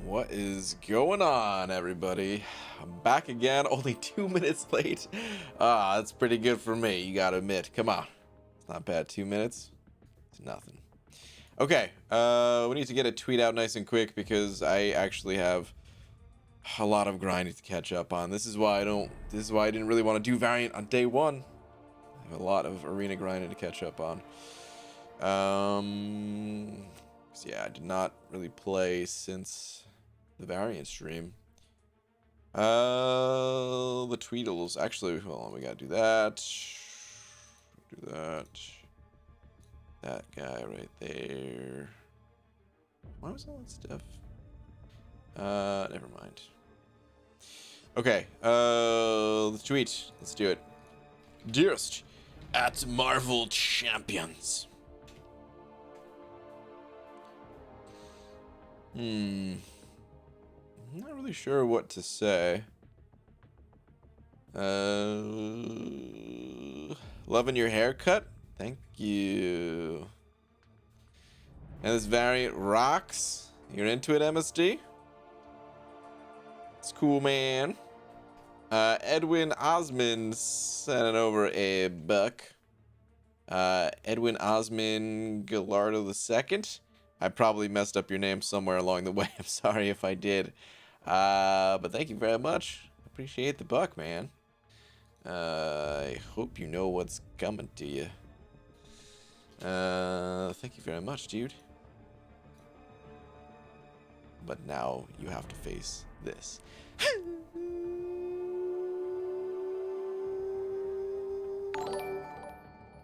What is going on, everybody? I'm back again, only 2 minutes late. That's pretty good for me, you gotta admit. Come on. It's not bad. 2 minutes? It's nothing. Okay, we need to get a tweet out nice and quick because I actually have a lot of grinding to catch up on. This is why I didn't really want to do Variant on day one. I have a lot of arena grinding to catch up on. So yeah, I did not really play since the Variant stream. The Tweedles. Actually, hold on, we gotta do that. Do that. That guy right there. Why was all that stuff? Never mind. Okay, let's tweet. Let's do it. Dearest at Marvel Champions. I'm not really sure what to say. Loving your haircut? Thank you. And this variant rocks. You're into it, MSD? It's cool, man. Edwin Osmond sending over a buck. Edwin Osmond Gallardo II. I probably messed up your name somewhere along the way. I'm sorry if I did. But thank you very much. Appreciate the buck, man. I hope you know what's coming to you. Thank you very much, dude. But now you have to face this.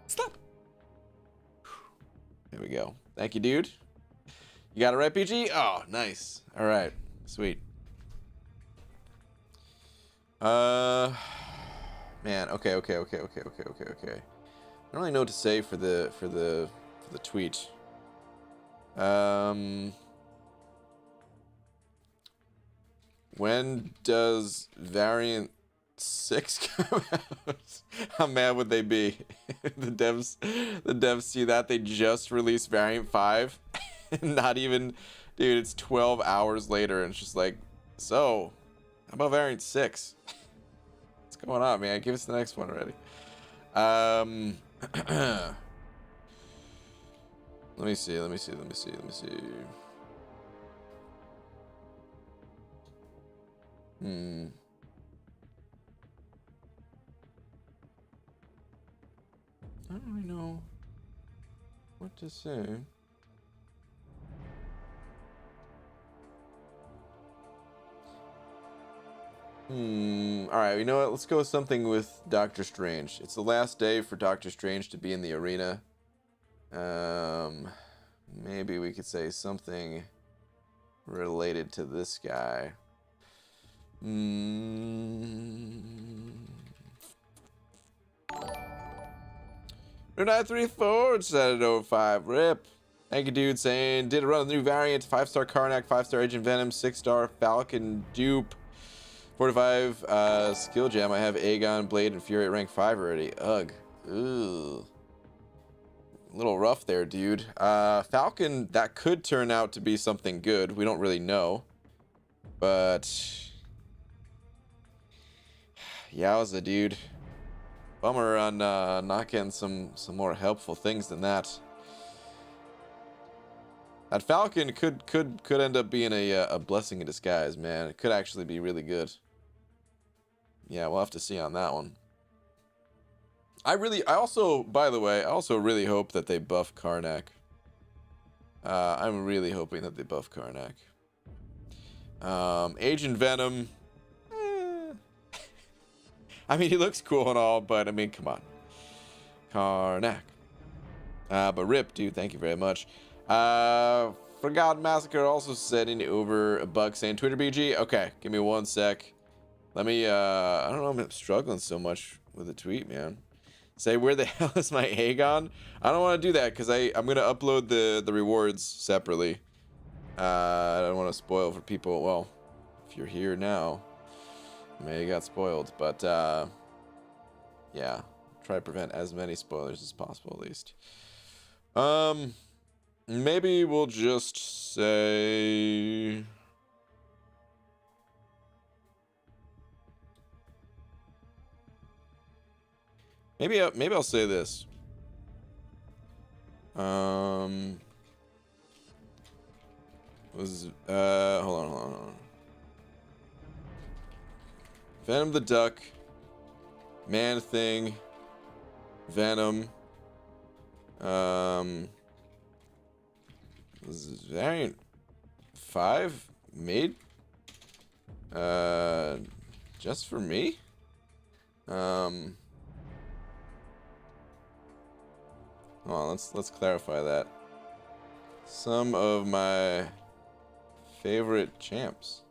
Stop. There we go. Thank you, dude. You got it right, PG? Oh, nice. All right. Sweet. Man, okay. I don't really know what to say for the tweet. When does Variant 6 come out? How mad would they be? the devs see that they just released Variant 5. Not even, dude, it's 12 hours later and it's just like, so how about Variant 6? What's going on, man? Give us the next one already. Let me see. I don't really know what to say. Alright, you know what? Let's go with something with Doctor Strange. It's the last day for Doctor Strange to be in the arena. Maybe we could say something related to this guy. 934 said it over 5. Rip. Thank you, dude. Saying did a run of the new variant. 5-star Karnak, 5-star Agent Venom, 6-star Falcon Dupe. 45 skill gem. I have Aegon, Blade, and Fury at rank 5 already. Ugh. Ooh. A little rough there, dude. Falcon, that could turn out to be something good. We don't really know. But yowza, dude. Bummer on not getting some more helpful things than that. That Falcon could end up being a blessing in disguise, man. It could actually be really good. Yeah, we'll have to see on that one. I also, by the way, I also really hope that they buff Karnak. I'm really hoping that they buff Karnak. Agent Venom. I mean, he looks cool and all, but I mean, come on. Karnak. But Rip, dude, thank you very much. Forgotten Massacre also sending over a buck saying Twitter BG. Okay, give me 1 sec. Let me, I don't know, I'm struggling so much with the tweet, man. Say, where the hell is my Aegon? I don't want to do that because I'm going to upload the rewards separately. I don't want to spoil for people. Well, if you're here now, maybe you got spoiled. But, yeah, try to prevent as many spoilers as possible, at least. Maybe we'll just say Maybe I'll say this. Hold on. Venom the Duck, Man Thing, Venom. Was Variant 5 made just for me? Hold on, let's clarify that. Some of my favorite champs.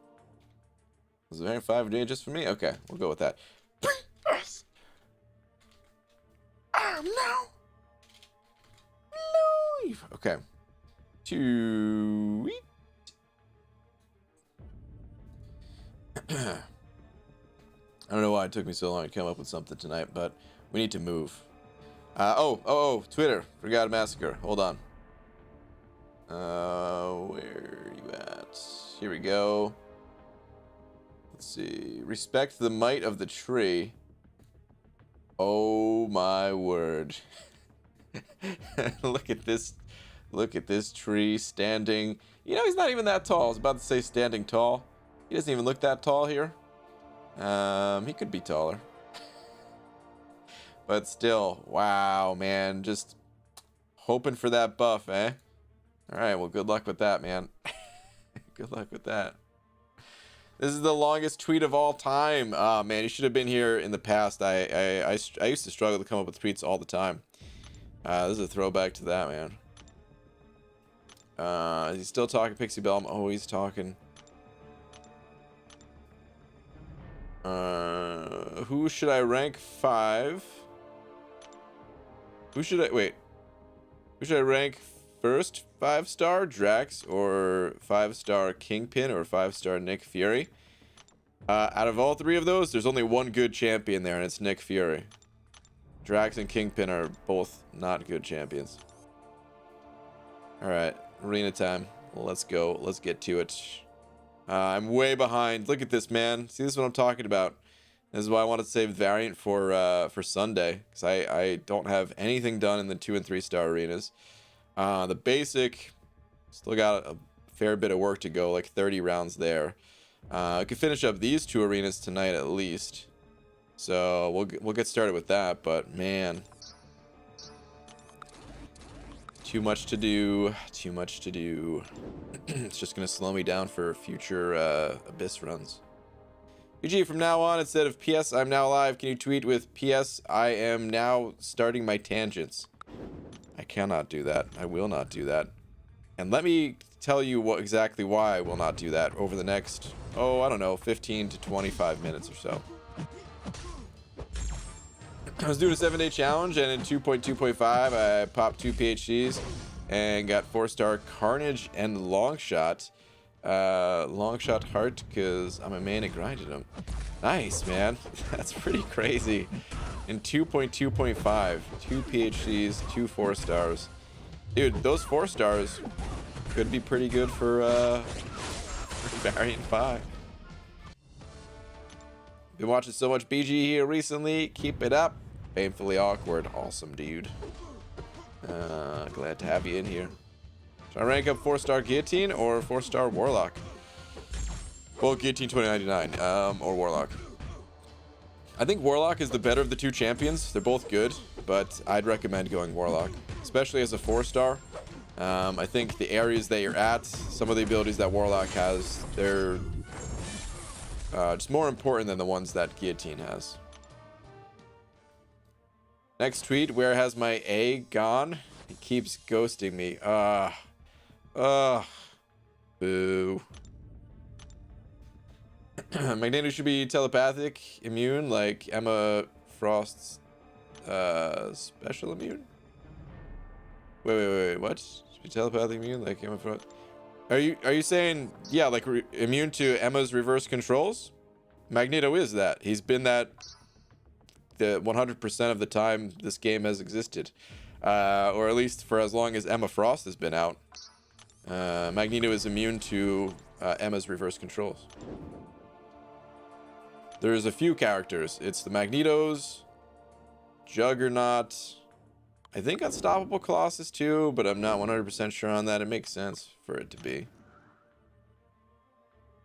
Was the Variant 5 doing just for me? Okay, we'll go with that. Yes. I am now live. Okay. Tweet. I don't know why it took me so long to come up with something tonight, but we need to move. Twitter. Forgot Massacre. Hold on. Where are you at? Here we go. Let's see. Respect the might of the tree. Oh my word. Look at this. Look at this tree standing. You know, he's not even that tall. I was about to say standing tall. He doesn't even look that tall here. He could be taller. But still, wow, man. Just hoping for that buff, eh? All right, well, good luck with that, man. Good luck with that. This is the longest tweet of all time. Oh, man, you should have been here in the past. I used to struggle to come up with tweets all the time. This is a throwback to that, man. Is he still talking Pixie Bell? I'm always talking. Who should I rank 5? Who should I rank first? 5-star Drax or 5-star Kingpin or 5-star Nick Fury? Out of all three of those, there's only one good champion there, and it's Nick Fury. Drax and Kingpin are both not good champions. Alright, arena time. Let's go. Let's get to it. I'm way behind. Look at this, man. See, this is what I'm talking about. This is why I wanted to save Variant for Sunday, because I don't have anything done in the 2 and 3-star arenas. The basic, still got a fair bit of work to go, like 30 rounds there. I could finish up these 2 arenas tonight at least. So we'll get started with that, but man, too much to do. Too much to do. It's just gonna slow me down for future Abyss runs. UG, from now on, instead of PS I'm now live, can you tweet with PS I am now starting my tangents? I cannot do that. I will not do that. And let me tell you exactly why I will not do that over the next, I don't know, 15 to 25 minutes or so. I was doing a 7-day challenge, and in 2.2.5 I popped 2 PhDs and got 4-star Carnage and Longshot. Longshot Heart, because I'm a man and grinded him. Nice, man. That's pretty crazy. In 2.2.5, 2 PhDs, 2 4-stars. Dude, those 4-stars could be pretty good for Variant 5. Been watching so much BG here recently. Keep it up. Painfully awkward. Awesome, dude. Glad to have you in here. Should I rank up 4-star Guillotine or 4-star Warlock? Well, Guillotine 2099, or Warlock. I think Warlock is the better of the 2 champions. They're both good, but I'd recommend going Warlock, especially as a 4-star. I think the areas that you're at, some of the abilities that Warlock has, they're just more important than the ones that Guillotine has. Next tweet, where has my A gone? He keeps ghosting me. Boo. Magneto should be telepathic immune like Emma Frost's special immune. Wait, what? Should be telepathic immune like Emma Frost? Are you saying, yeah, like immune to Emma's reverse controls? Magneto is that. He's been that the 100% of the time this game has existed, or at least for as long as Emma Frost has been out. Magneto is immune to Emma's reverse controls. There's a few characters. It's the Magnetos, Juggernaut. I think Unstoppable Colossus too, but I'm not 100% sure on that. It makes sense for it to be.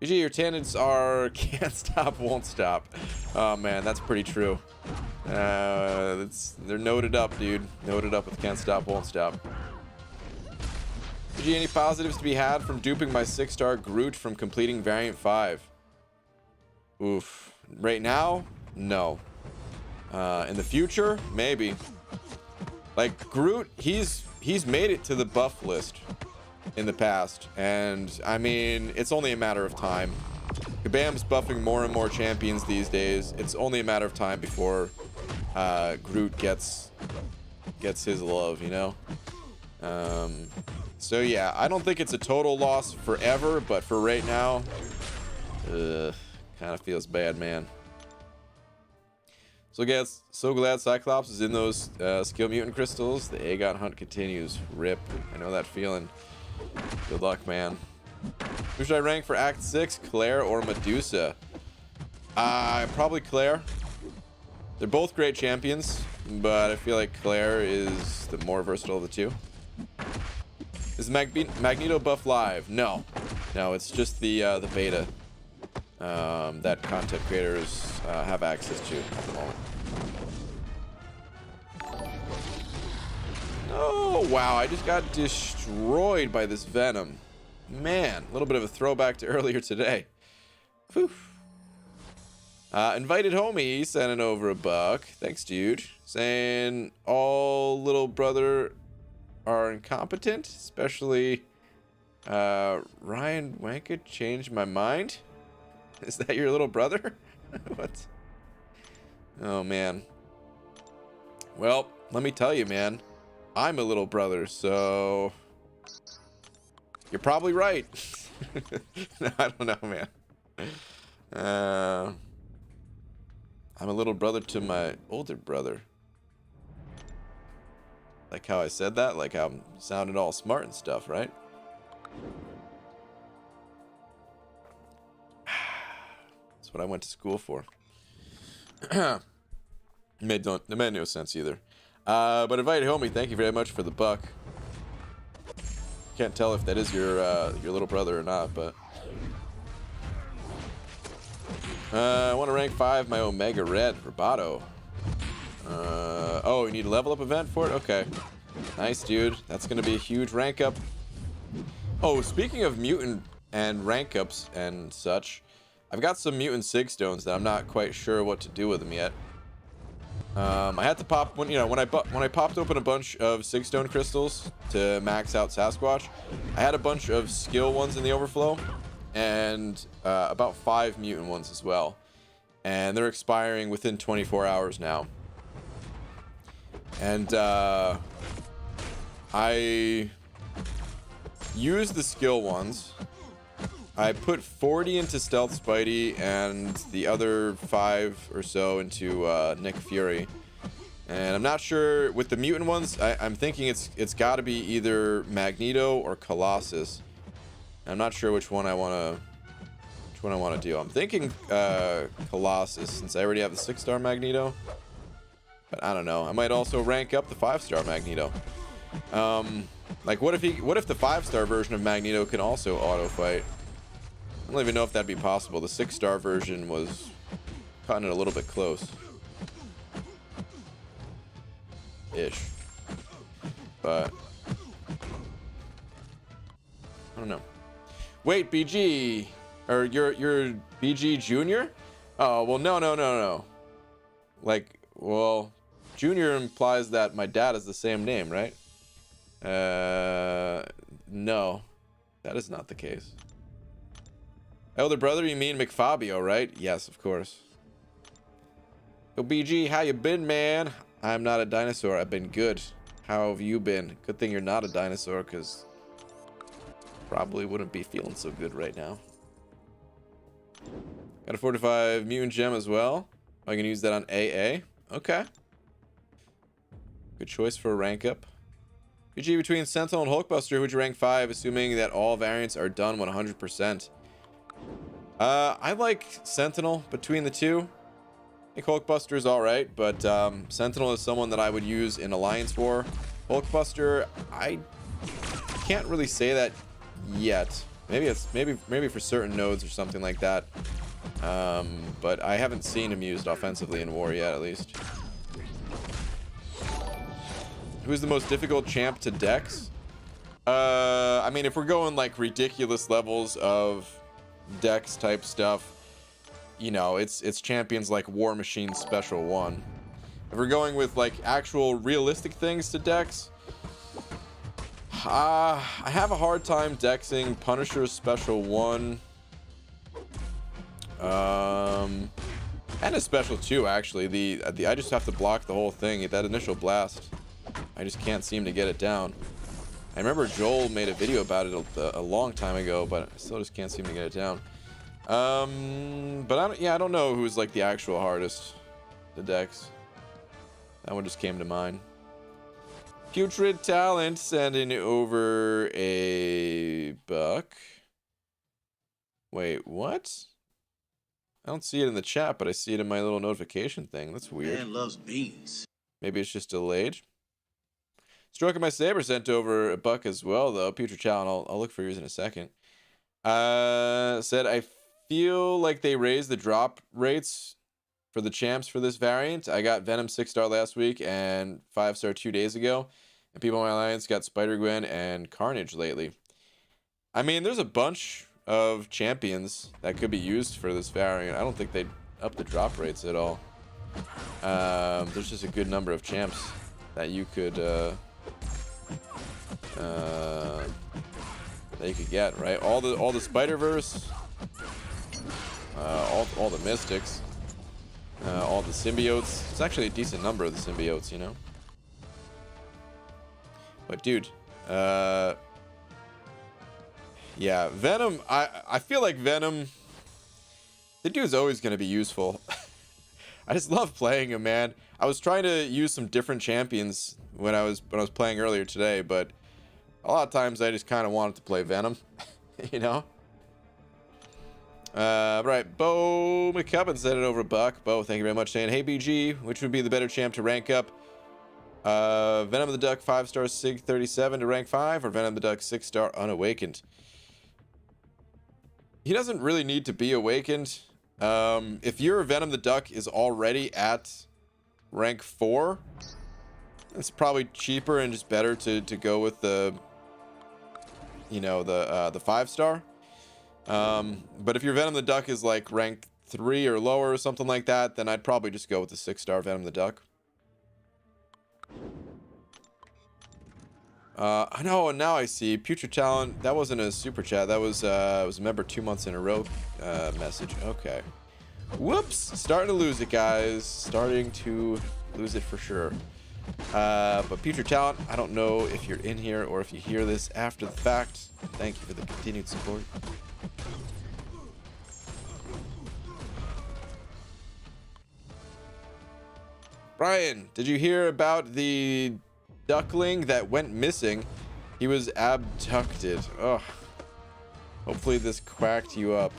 Usually your tangents are can't stop, won't stop. Oh man, that's pretty true. They're noted up, dude. Noted up with can't stop, won't stop. Any positives to be had from duping my 6-star Groot from completing Variant 5? Oof. Right now, no. In the future, maybe. Like Groot, he's made it to the buff list in the past, and I mean, it's only a matter of time. Kabam's buffing more and more champions these days. It's only a matter of time before Groot gets his love, you know. So yeah, I don't think it's a total loss forever, but for right now, kind of feels bad, man. So glad Cyclops is in those skill mutant crystals. The Aegon hunt continues. Rip. I know that feeling. Good luck, man. Who should I rank for Act 6, Claire or Medusa? Probably Claire. They're both great champions, but I feel like Claire is the more versatile of the two. Is Magneto buff live? No, it's just the beta that content creators have access to at the moment. Oh wow, I just got destroyed by this Venom. Man, a little bit of a throwback to earlier today. Whew. Invited homie sending over $1. Thanks, dude. Saying all little brother are incompetent, especially Ryan Wanka changed my mind. Is that your little brother? What? Oh man. Well, let me tell you, man. I'm a little brother, so you're probably right. No, I don't know, man. I'm a little brother to my older brother. Like how I said that, like how I'm sounding all smart and stuff, right? That's what I went to school for. It made no sense either. But invited homie, thank you very much for the $1. Can't tell if that is your little brother or not, but I want to rank 5 my Omega Red Roboto. Oh, you need a level up event for it? Okay. Nice, dude. That's going to be a huge rank up. Oh, speaking of mutant and rank ups and such, I've got some mutant sig stones that I'm not quite sure what to do with them yet. I had to pop when I popped open a bunch of sig stone crystals to max out Sasquatch. I had a bunch of skill ones in the overflow and about 5 mutant ones as well, and they're expiring within 24 hours now. And I used the skill ones. I put 40 into Stealth Spidey and the other 5 or so into Nick Fury. And I'm not sure with the mutant ones. I'm thinking it's got to be either Magneto or Colossus. I'm not sure which one I want to do. I'm thinking Colossus, since I already have the 6-star Magneto. But I don't know. I might also rank up the 5-star Magneto. Like what if the 5-star version of Magneto can also auto fight? I don't even know if that'd be possible. The 6-star version was cutting it a little bit close. Ish. But I don't know. Wait, BG, or you're BG Junior? Oh well, no. Like, well, Junior implies that my dad is the same name, right? No, that is not the case. Elder brother, you mean McFabio, right? Yes, of course. Yo, BG, how you been, man? I'm not a dinosaur. I've been good. How have you been? Good thing you're not a dinosaur, because probably wouldn't be feeling so good right now. Got a 45 mutant gem as well. I can use that on AA. Okay. Good choice for a rank up. PG, between Sentinel and Hulkbuster, would you rank 5, assuming that all variants are done 100%? I like Sentinel between the two. think Hulkbuster is all right, but Sentinel is someone that I would use in Alliance War. Hulkbuster, I can't really say that yet. Maybe it's maybe for certain nodes or something like that. But I haven't seen him used offensively in War yet, at least. Who's the most difficult champ to dex? I mean, if we're going like ridiculous levels of dex type stuff, you know, it's champions like War Machine Special 1. If we're going with like actual realistic things to dex, I have a hard time dexing Punisher Special 1. And a Special 2, actually. I just have to block the whole thing. That initial blast, I just can't seem to get it down. I remember Joel made a video about it a long time ago, but I still just can't seem to get it down. But I don't know who's like the actual hardest to dex. That one just came to mind. Putrid Talent sending over a buck. Wait, what? I don't see it in the chat, but I see it in my little notification thing. That's weird. Man loves beans. Maybe it's just delayed. Stroking My Saber sent over a buck as well, though. Putrid Talent, I'll look for yours in a second. Said, I feel like they raised the drop rates for the champs for this variant. I got Venom 6-star last week and 5-star 2 days ago. And people in my alliance got Spider-Gwen and Carnage lately. I mean, there's a bunch of champions that could be used for this variant. I don't think they'd up the drop rates at all. There's just a good number of champs that you could get, right? All the Spider-Verse, all the Mystics, all the symbiotes. It's actually a decent number of the symbiotes, you know. But dude, yeah, Venom, I feel like Venom, the dude's always going to be useful. I just love playing him, man. I was trying to use some different champions when I was playing earlier today, but a lot of times I just kind of wanted to play Venom, you know? Right, Bo McCubbin said it over a buck. Bo, thank you very much, saying, hey BG, which would be the better champ to rank up? Venom the Duck 5-star Sig 37 to rank 5, or Venom the Duck 6-star Unawakened? He doesn't really need to be awakened. If your Venom the Duck is already at rank 4, it's probably cheaper and just better to go with the, you know, the 5-star. But if your Venom the Duck is like rank 3 or lower or something like that, then I'd probably just go with the 6-star Venom the Duck. I know, and now I see Putrid Talent. That wasn't a super chat. That was it was a member 2 months in a row message. Okay. Whoops, starting to lose it, guys. Starting to lose it for sure. But Putrid Talent, I don't know if you're in here or if you hear this after the fact. Thank you for the continued support. Brian, did you hear about the duckling that went missing? He was abducted. Ugh. Hopefully this quacked you up.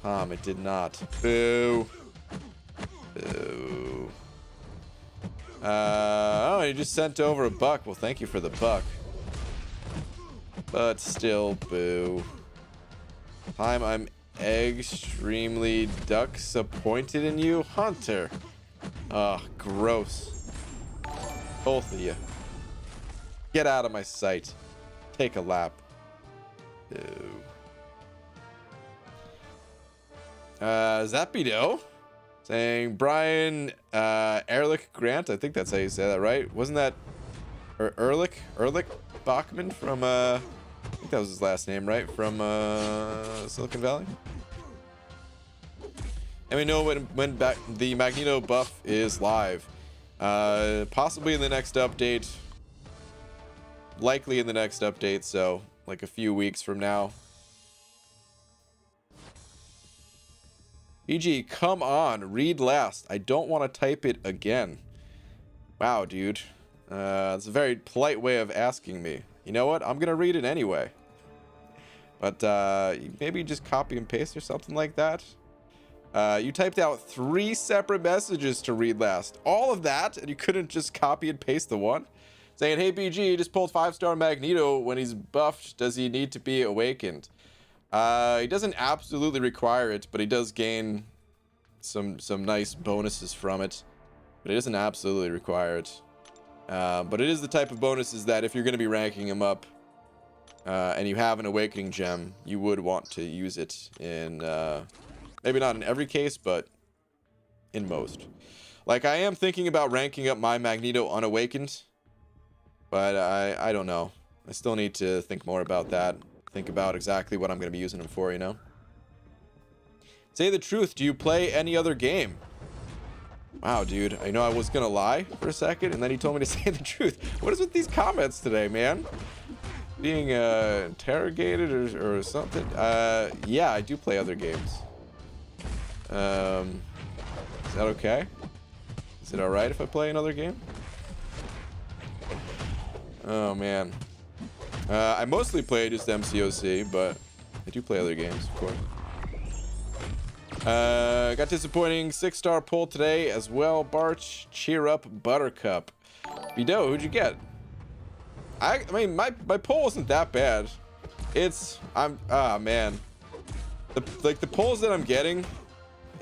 It did not. Boo. Boo. Oh, he just sent over a buck. Well, thank you for the buck. But still, boo. I'm extremely disappointed in you, Hunter. Ugh, gross. Both of you. Get out of my sight. Take a lap. Ew. Zapido saying Brian Ehrlich Grant. I think that's how you say that, right? Wasn't that Ehrlich Bachman from I think that was his last name, right? From Silicon Valley. And we know when back the Magneto buff is live. Possibly in the next update. Likely in the next update, so like a few weeks from now. BG, come on, read last. I don't want to type it again. Wow, dude. It's a very polite way of asking me. You know what? I'm gonna read it anyway. But maybe just copy and paste or something like that. You typed out 3 separate messages to read last. All of that, and you couldn't just copy and paste the one? Saying, hey, BG, just pulled 5-star Magneto. When he's buffed, does he need to be awakened? He doesn't absolutely require it, but he does gain some nice bonuses from it. But he doesn't absolutely require it. But it is the type of bonuses that if you're going to be ranking him up, and you have an awakening gem, you would want to use it in... maybe not in every case, but in most. Like, I am thinking about ranking up my Magneto unawakened, but I don't know. I still need to think more about that. Think about exactly what I'm going to be using him for, you know? Say the truth. Do you play any other game? Wow, dude. I know I was going to lie for a second, and then he told me to say the truth. What is with these comments today, man? Being interrogated or something? Yeah, I do play other games. Is that okay? Is it alright if I play another game? Oh man. I mostly play just MCOC, but I do play other games, of course. Got disappointing 6-star pull today as well. Barch, cheer up, Buttercup. Bido, who'd you get? I mean, my pull wasn't that bad. Man. The pulls that I'm getting,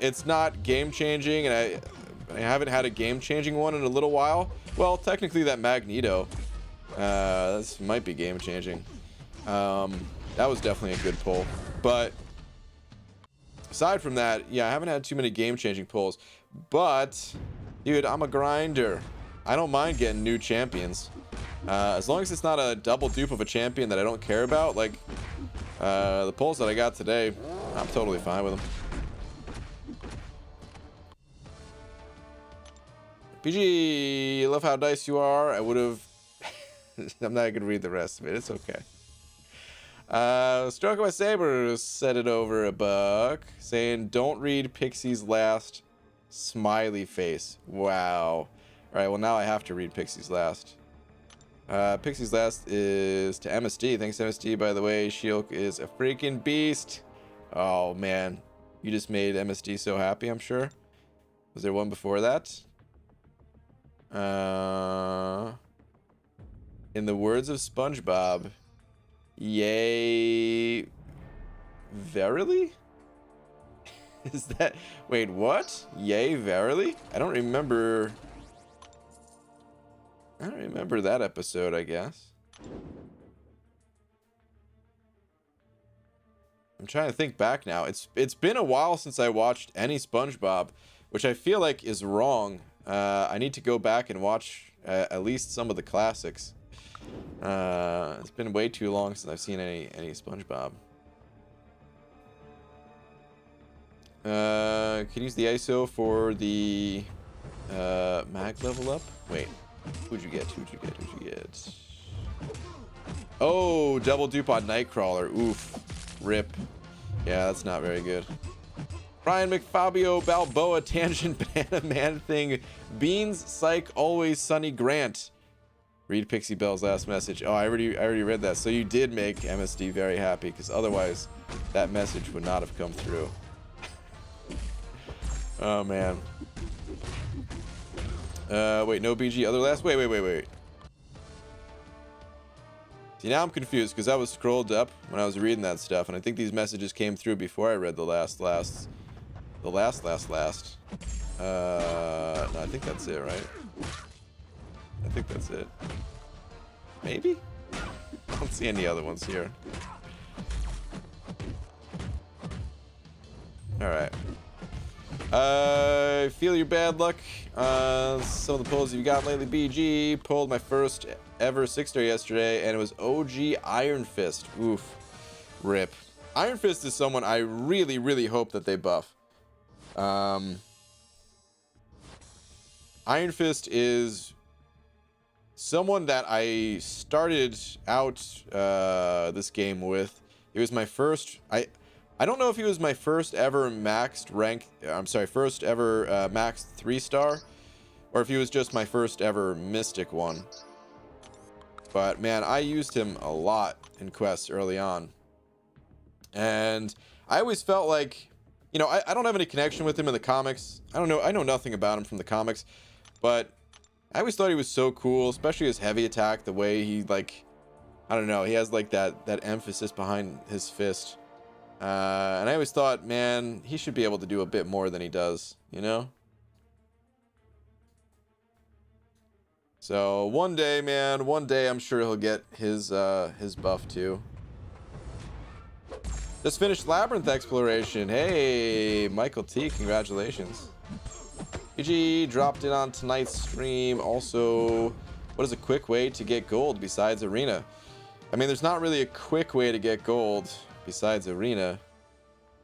it's not game changing, and I haven't had a game changing one in a little while. Well, technically that Magneto, this might be game changing. That was definitely a good pull, but aside from that, yeah, I haven't had too many game changing pulls. But dude, I'm a grinder. I don't mind getting new champions, as long as it's not a double dupe of a champion that I don't care about. Like the pulls that I got today, I'm totally fine with them. PG, love how nice you are. I would have... I'm not gonna read the rest of it. It's okay. Stroke of my saber said it over a buck, saying, don't read Pixie's last smiley face. Wow. Alright, well now I have to read Pixie's last. Pixie's last is to MSD. Thanks, MSD, by the way. Shielk is a freaking beast. Oh, man. You just made MSD so happy, I'm sure. Was there one before that? In the words of SpongeBob, yay, verily? Is that... Wait, what? Yay, verily? I don't remember that episode, I guess. I'm trying to think back now. It's been a while since I watched any SpongeBob, which I feel like is wrong. I need to go back and watch at least some of the classics. It's been way too long since I've seen any SpongeBob. Can use the ISO for the mag level up. Wait, who'd you get? Oh, double dupe on Nightcrawler. Oof, rip. Yeah, that's not very good. Brian McFabio Balboa Tangent Banana Man Thing Beans Psych Always Sunny Grant. Read Pixie Bell's last message. Oh, I already read that. So you did make MSD very happy, because otherwise that message would not have come through. Oh man. Wait, no BG other last. Wait. See, now I'm confused because I was scrolled up when I was reading that stuff, and I think these messages came through before I read the last. No, I think that's it, right? I think that's it. Maybe? I don't see any other ones here. Alright. Feel your bad luck. Some of the pulls you've got lately. BG pulled my first ever 6-star yesterday, and it was OG Iron Fist. Oof. Rip. Iron Fist is someone I really, really hope that they buff. Iron Fist is someone that I started out this game with. It was my first... I don't know if he was my first ever maxed rank... I'm sorry, first ever maxed 3-star, or if he was just my first ever Mystic one. But man, I used him a lot in quests early on. And I always felt like, you know, I don't have any connection with him in the comics. I know nothing about him from the comics, but I always thought he was so cool, especially his heavy attack, the way he, like, I don't know, he has like that emphasis behind his fist. And I always thought, man, he should be able to do a bit more than he does, you know? So one day, man, one day I'm sure he'll get his buff too. Just finished Labyrinth exploration. Hey, Michael T, congratulations. PG dropped in on tonight's stream. Also, what is a quick way to get gold besides Arena? I mean, there's not really a quick way to get gold besides Arena.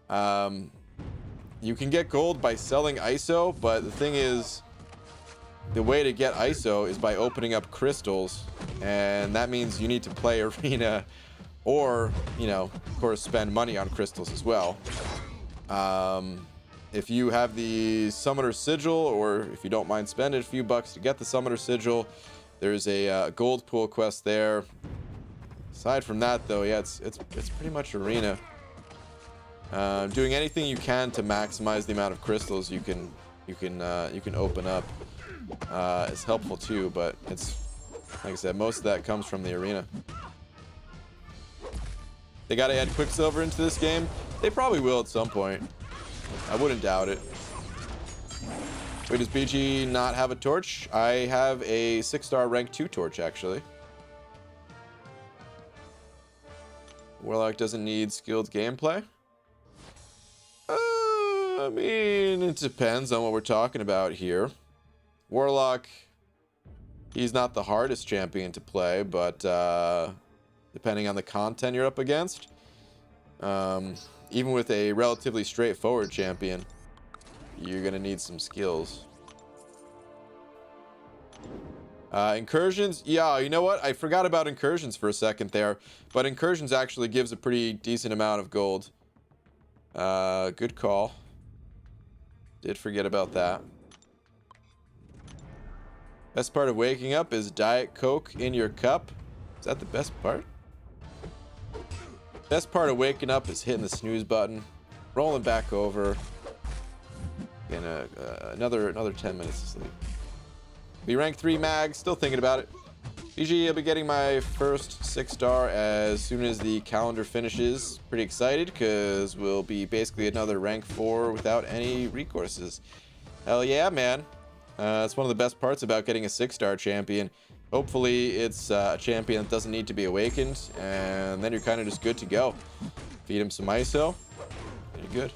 You can get gold by selling ISO, but the thing is, the way to get ISO is by opening up crystals, and that means you need to play Arena, or, you know, of course, spend money on crystals as well. If you have the Summoner Sigil, or if you don't mind spending a few bucks to get the Summoner Sigil, there's a gold pool quest there. Aside from that, though, yeah, it's pretty much Arena. Doing anything you can to maximize the amount of crystals you can open up is helpful too. But it's, like I said, most of that comes from the Arena. They got to add Quicksilver into this game. They probably will at some point. I wouldn't doubt it. Wait, does BG not have a torch? I have a 6-star rank 2 torch, actually. Warlock doesn't need skilled gameplay. I mean, it depends on what we're talking about here. Warlock, he's not the hardest champion to play, but depending on the content you're up against, even with a relatively straightforward champion, you're gonna need some skills. Incursions, yeah, you know what? I forgot about incursions for a second there, but incursions actually gives a pretty decent amount of gold. Good call. Did forget about that. Best part of waking up is Diet Coke in your cup. Is that the best part? Best part of waking up is hitting the snooze button, rolling back over, and another 10 minutes of sleep. Be rank 3 mag, still thinking about it. BG, I'll be getting my first 6-star as soon as the calendar finishes. Pretty excited because we'll be basically another rank 4 without any recourses. Hell yeah, man. It's one of the best parts about getting a 6-star champion. Hopefully it's a champion that doesn't need to be awakened, and then you're kind of just good to go. Feed him some ISO, and you're good.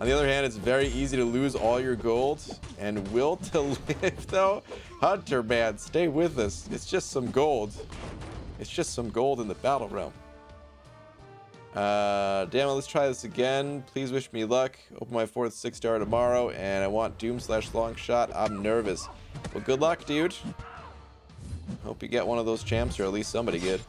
On the other hand, it's very easy to lose all your gold and will to live, though. Hunter, man, stay with us. It's just some gold. It's just some gold in the battle realm. Damn it, let's try this again. Please wish me luck. Open my 4th 6-star tomorrow, and I want Doom/Longshot. I'm nervous. Well, good luck, dude. Hope you get one of those champs, or at least somebody good.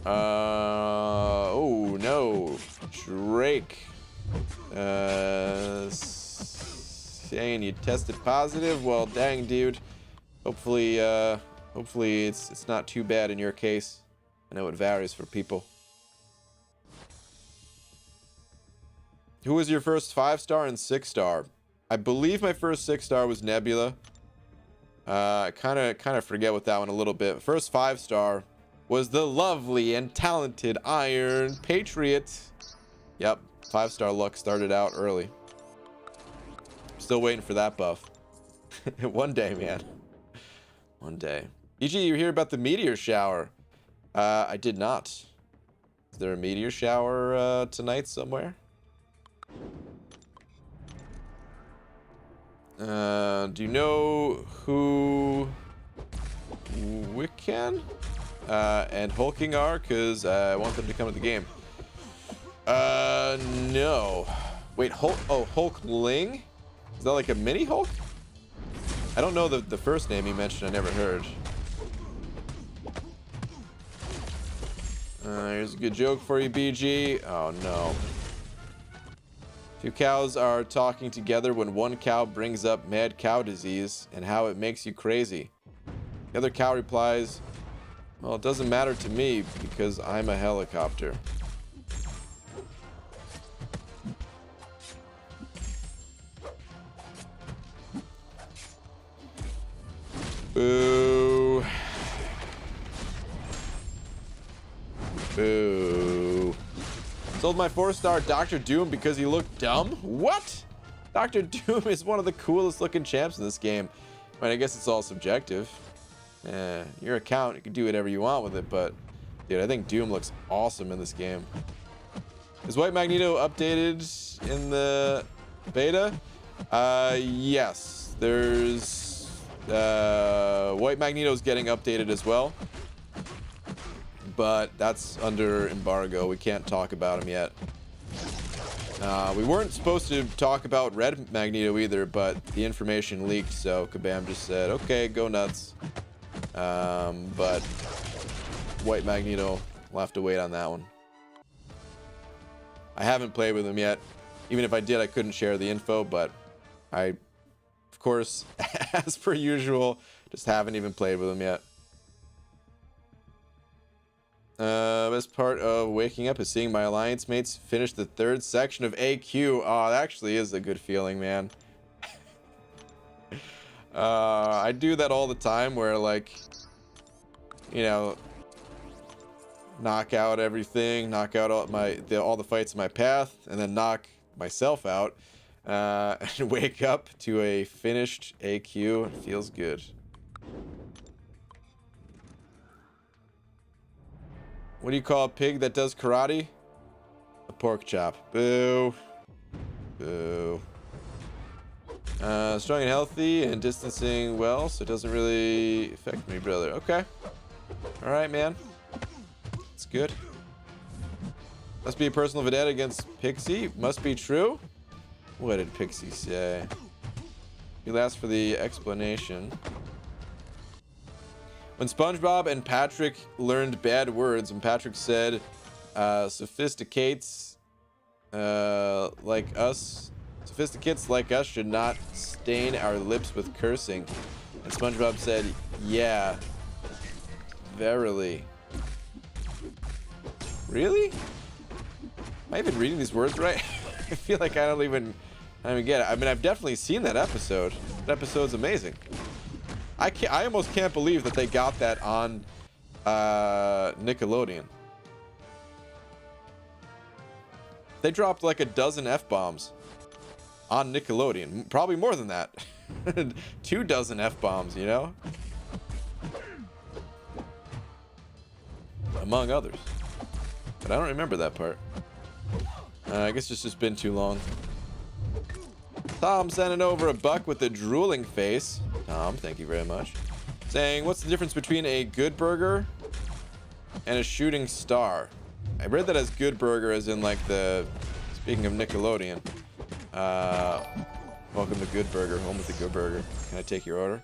Oh no, Drake. Saying you tested positive. Well, dang, dude. Hopefully it's not too bad in your case. I know it varies for people. Who was your first 5-star and 6-star? I believe my first 6-star was Nebula. I kind of forget with that one a little bit. First 5-star was the lovely and talented Iron Patriot. Yep, 5-star luck started out early. Still waiting for that buff. One day, man. One day. EG, you hear about the meteor shower? I did not. Is there a meteor shower tonight somewhere? Do you know who Wiccan and Hulking are? Because I want them to come to the game. No. Wait, Hulkling? Is that like a mini Hulk? I don't know the first name he mentioned. I never heard. Here's a good joke for you, BG. Oh no. Two cows are talking together when one cow brings up mad cow disease and how it makes you crazy. The other cow replies, Well, it doesn't matter to me because I'm a helicopter. Boo. Boo. Sold my 4-star Dr. Doom because he looked dumb? What? Dr. Doom is one of the coolest looking champs in this game. I mean, I guess it's all subjective. Your account, you can do whatever you want with it, but dude, I think Doom looks awesome in this game. Is White Magneto updated in the beta? Yes. There's White Magneto's getting updated as well, but that's under embargo. We can't talk about him yet. We weren't supposed to talk about Red Magneto either, but the information leaked, so Kabam just said, okay, go nuts. But White Magneto, we'll have to wait on that one. I haven't played with him yet. Even if I did, I couldn't share the info, but I, of course, as per usual, just haven't even played with him yet. Best part of waking up is seeing my alliance mates finish the 3rd section of AQ. Oh, that actually is a good feeling, man. I do that all the time where, like, you know, knock out everything, knock out all the fights in my path, and then knock myself out, and wake up to a finished AQ. It feels good. What do you call a pig that does karate? A pork chop. Boo. Boo. Strong and healthy and distancing well, so it doesn't really affect me, brother. Okay. Alright, man. It's good. Must be a personal vendetta against Pixie. Must be true. What did Pixie say? You'll ask for the explanation. When SpongeBob and Patrick learned bad words, and Patrick said, sophisticates like us should not stain our lips with cursing. And SpongeBob said, yeah, verily. Really? Am I even reading these words right? I feel like I don't even get it. I mean, I've definitely seen that episode. That episode's amazing. I almost can't believe that they got that on Nickelodeon. They dropped like a dozen F-bombs on Nickelodeon. Probably more than that. 2 dozen F-bombs, you know? Among others. But I don't remember that part. I guess it's just been too long. Tom sending over a buck with a drooling face. Tom, thank you very much. Saying, what's the difference between a good burger and a shooting star? I read that as good burger as in like the, speaking of Nickelodeon. Welcome to Good Burger, home with the Good Burger. Can I take your order?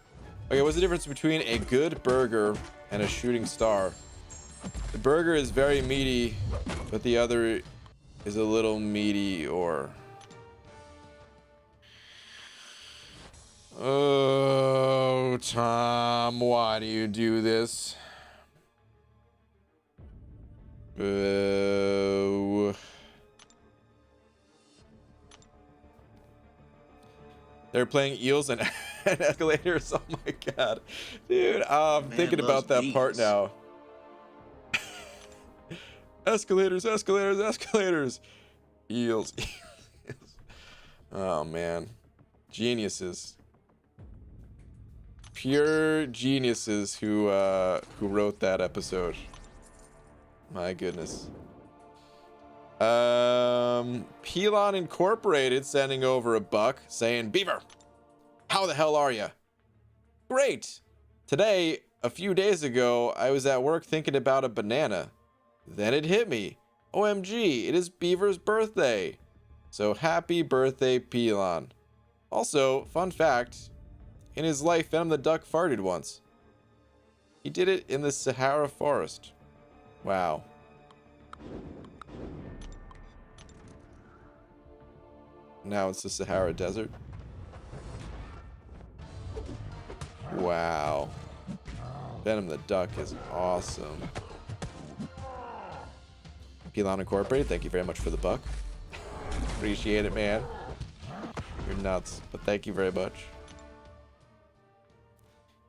Okay, what's the difference between a good burger and a shooting star? The burger is very meaty, but the other is a little meaty or... Oh, Tom, why do you do this? Boo. They're playing eels and, and escalators. Oh my god, dude! I'm thinking about that part now. Escalators, escalators, escalators. Eels. Oh man, geniuses. Pure geniuses who wrote that episode. My goodness. Pelon Incorporated sending over a buck saying, Beaver, how the hell are you? Great. Today, a few days ago, I was at work thinking about a banana. Then it hit me. OMG, it is Beaver's birthday. So happy birthday, Pelon. Also, fun fact, in his life, Venom the Duck farted once. He did it in the Sahara Forest. Wow. Now it's the Sahara Desert. Wow. Venom the Duck is awesome. Pelon Incorporated, thank you very much for the buck. Appreciate it, man. You're nuts, but thank you very much.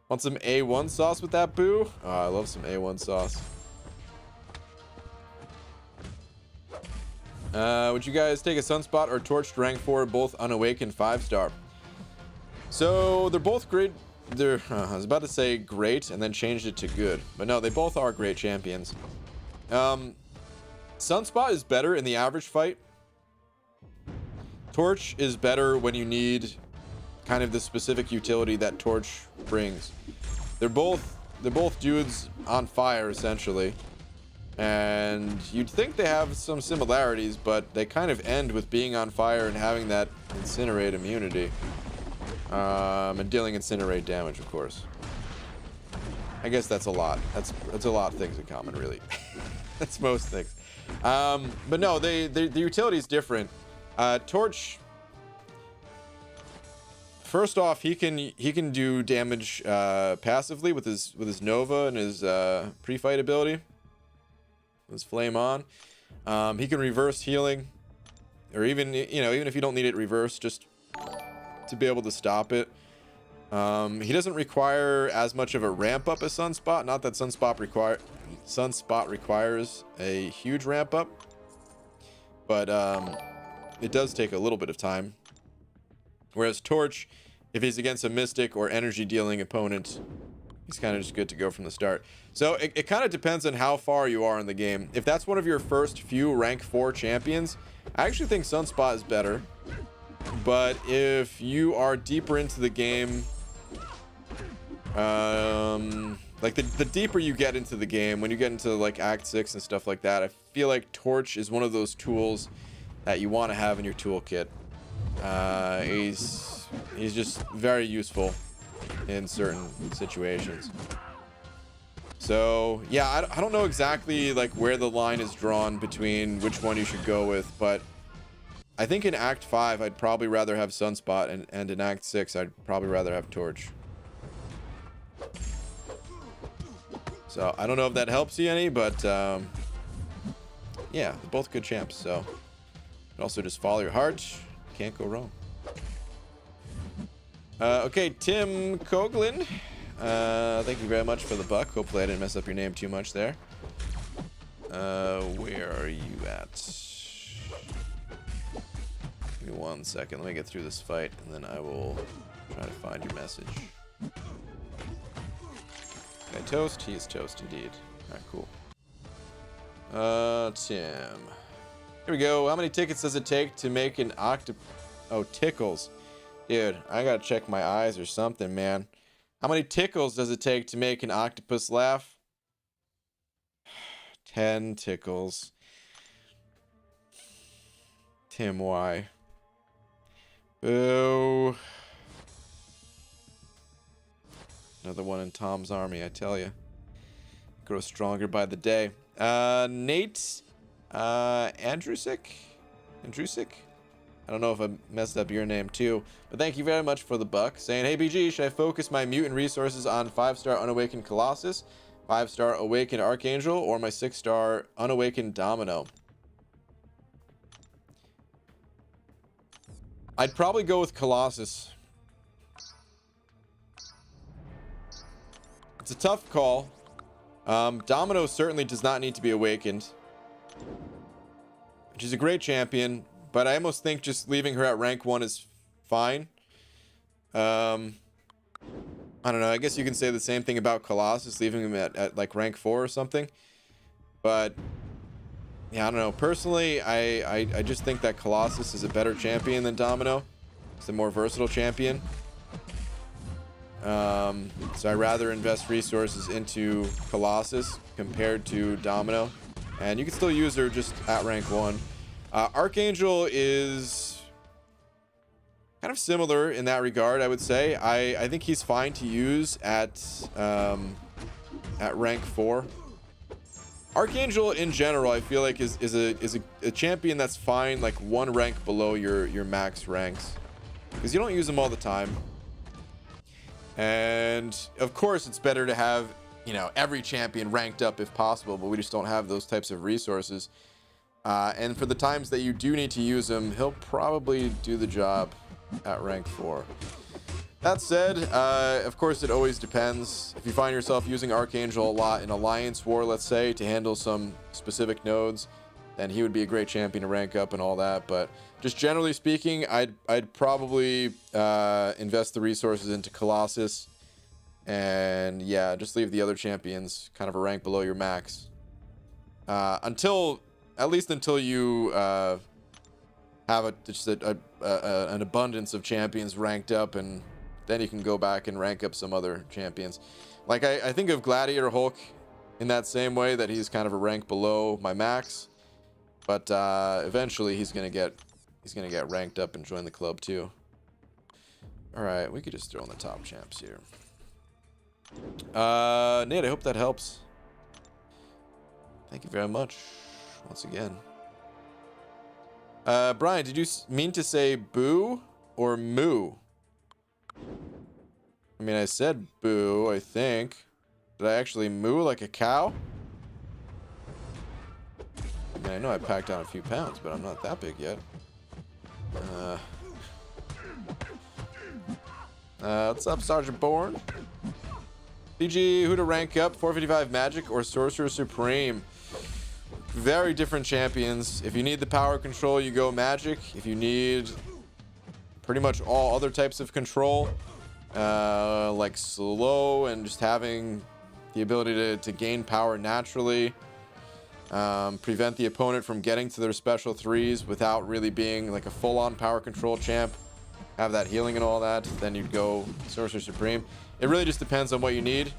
Want some A1 sauce with that, boo? Oh, I love some A1 sauce. Would you guys take a Sunspot or Torched rank 4, both unawakened 5-star? So they're both great. I was about to say great and then changed it to good, but no, they both are great champions. Sunspot is better in the average fight. Torch is better when you need kind of the specific utility that Torch brings. They're both dudes on fire essentially, and you'd think they have some similarities, but they kind of end with being on fire and having that incinerate immunity, and dealing incinerate damage, of course. I guess that's a lot. That's a lot of things in common, really. That's most things. But no, the utility is different. Torch, first off, he can do damage passively with his Nova and his pre-fight ability, his Flame On. He can reverse healing, or even if you don't need it reversed, just to be able to stop it. He doesn't require as much of a ramp up as Sunspot. Not that Sunspot requires a huge ramp up, but it does take a little bit of time. Whereas Torch, if he's against a Mystic or energy dealing opponent, he's kind of just good to go from the start. So it kind of depends on how far you are in the game. If that's one of your first few rank 4 champions, I actually think Sunspot is better. But if you are deeper into the game, like the deeper you get into the game, when you get into like Act 6 and stuff like that, I feel like Torch is one of those tools that you want to have in your toolkit. He's just very useful in certain situations. So yeah, I don't know exactly like where the line is drawn between which one you should go with, but I think in Act 5 I'd probably rather have Sunspot, and in Act 6 I'd probably rather have Torch. So I don't know if that helps you any, but yeah, they're both good champs. So you can also just follow your heart. Can't go wrong. Okay, Tim Coughlin, thank you very much for the buck. Hopefully I didn't mess up your name too much there. Where are you at? Give me 1 second. Let me get through this fight, and then I will try to find your message. Guy toast? He is toast indeed. Alright, cool. Tim. Here we go. How many tickets does it take to make an Oh, tickles. Dude, I gotta check my eyes or something, man. How many tickles does it take to make an octopus laugh? 10 tickles. Tim, why? Boo. Another one in Tom's army, I tell you. Grow stronger by the day. Nate Andrusik? I don't know if I messed up your name too, but thank you very much for the buck. Saying, hey BG, should I focus my mutant resources on 5-star unawakened Colossus, 5-star awakened Archangel, or my 6-star unawakened Domino? I'd probably go with Colossus. It's a tough call. Domino certainly does not need to be awakened. She's a great champion, but I almost think just leaving her at rank 1 is fine. I don't know. I guess you can say the same thing about Colossus, leaving him at like rank 4 or something. But yeah, I don't know. Personally, I just think that Colossus is a better champion than Domino. It's a more versatile champion. So I'd rather invest resources into Colossus compared to Domino. And you can still use her just at rank 1. Archangel is kind of similar in that regard, I would say. I think he's fine to use at rank 4. Archangel in general, I feel like is a champion that's fine like 1 rank below your max ranks, because you don't use them all the time. And of course it's better to have, you know, every champion ranked up if possible, but we just don't have those types of resources. And for the times that you do need to use him, he'll probably do the job at rank 4. That said, of course, it always depends. If you find yourself using Archangel a lot in Alliance War, let's say, to handle some specific nodes, then he would be a great champion to rank up and all that. But just generally speaking, I'd probably invest the resources into Colossus. And yeah, just leave the other champions kind of a rank below your max. At least until you have an abundance of champions ranked up, and then you can go back and rank up some other champions. Like I think of Gladiator Hulk in that same way, that he's kind of a rank below my max, but eventually he's gonna get ranked up and join the club too. All right, we could just throw in the top champs here. Nate, I hope that helps. Thank you very much once again. Brian, did you mean to say boo or moo? I mean, I said boo, I think. Did I actually moo like a cow? I mean, I know I packed on a few pounds, but I'm not that big yet. What's up, Sergeant Bourne? CG, who to rank up? 455 Magic or Sorcerer Supreme? Very different champions. If you need the power control, you go Magic. If you need pretty much all other types of control, like slow and just having the ability to gain power naturally, prevent the opponent from getting to their special 3s without really being like a full-on power control champ, have that healing and all that, then you'd go Sorcerer Supreme. It really just depends on what you need.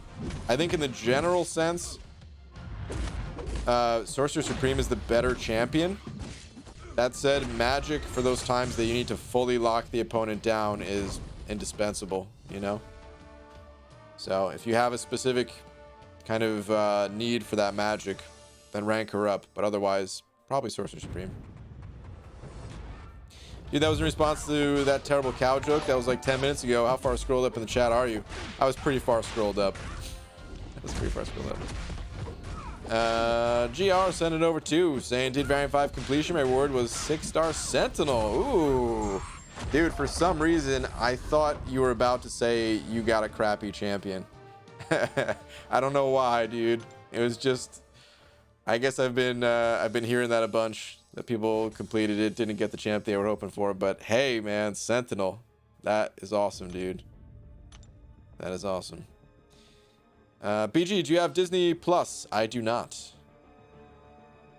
I think in the general sense, Sorcerer Supreme is the better champion. That said, Magic, for those times that you need to fully lock the opponent down, is indispensable, you know? So if you have a specific kind of need for that Magic, then rank her up. But otherwise, probably Sorcerer Supreme. Dude, that was in response to that terrible cow joke that was like 10 minutes ago. How far scrolled up in the chat are you? I was pretty far scrolled up. GR sent it over too, saying did Variant 5 completion. My reward was 6-star Sentinel. Ooh. Dude, for some reason, I thought you were about to say you got a crappy champion. I don't know why, dude. It was just, I guess I've been hearing that a bunch, that people completed it, didn't get the champ they were hoping for. But hey, man, Sentinel, that is awesome, dude. That is awesome. BG, do you have Disney Plus? I do not.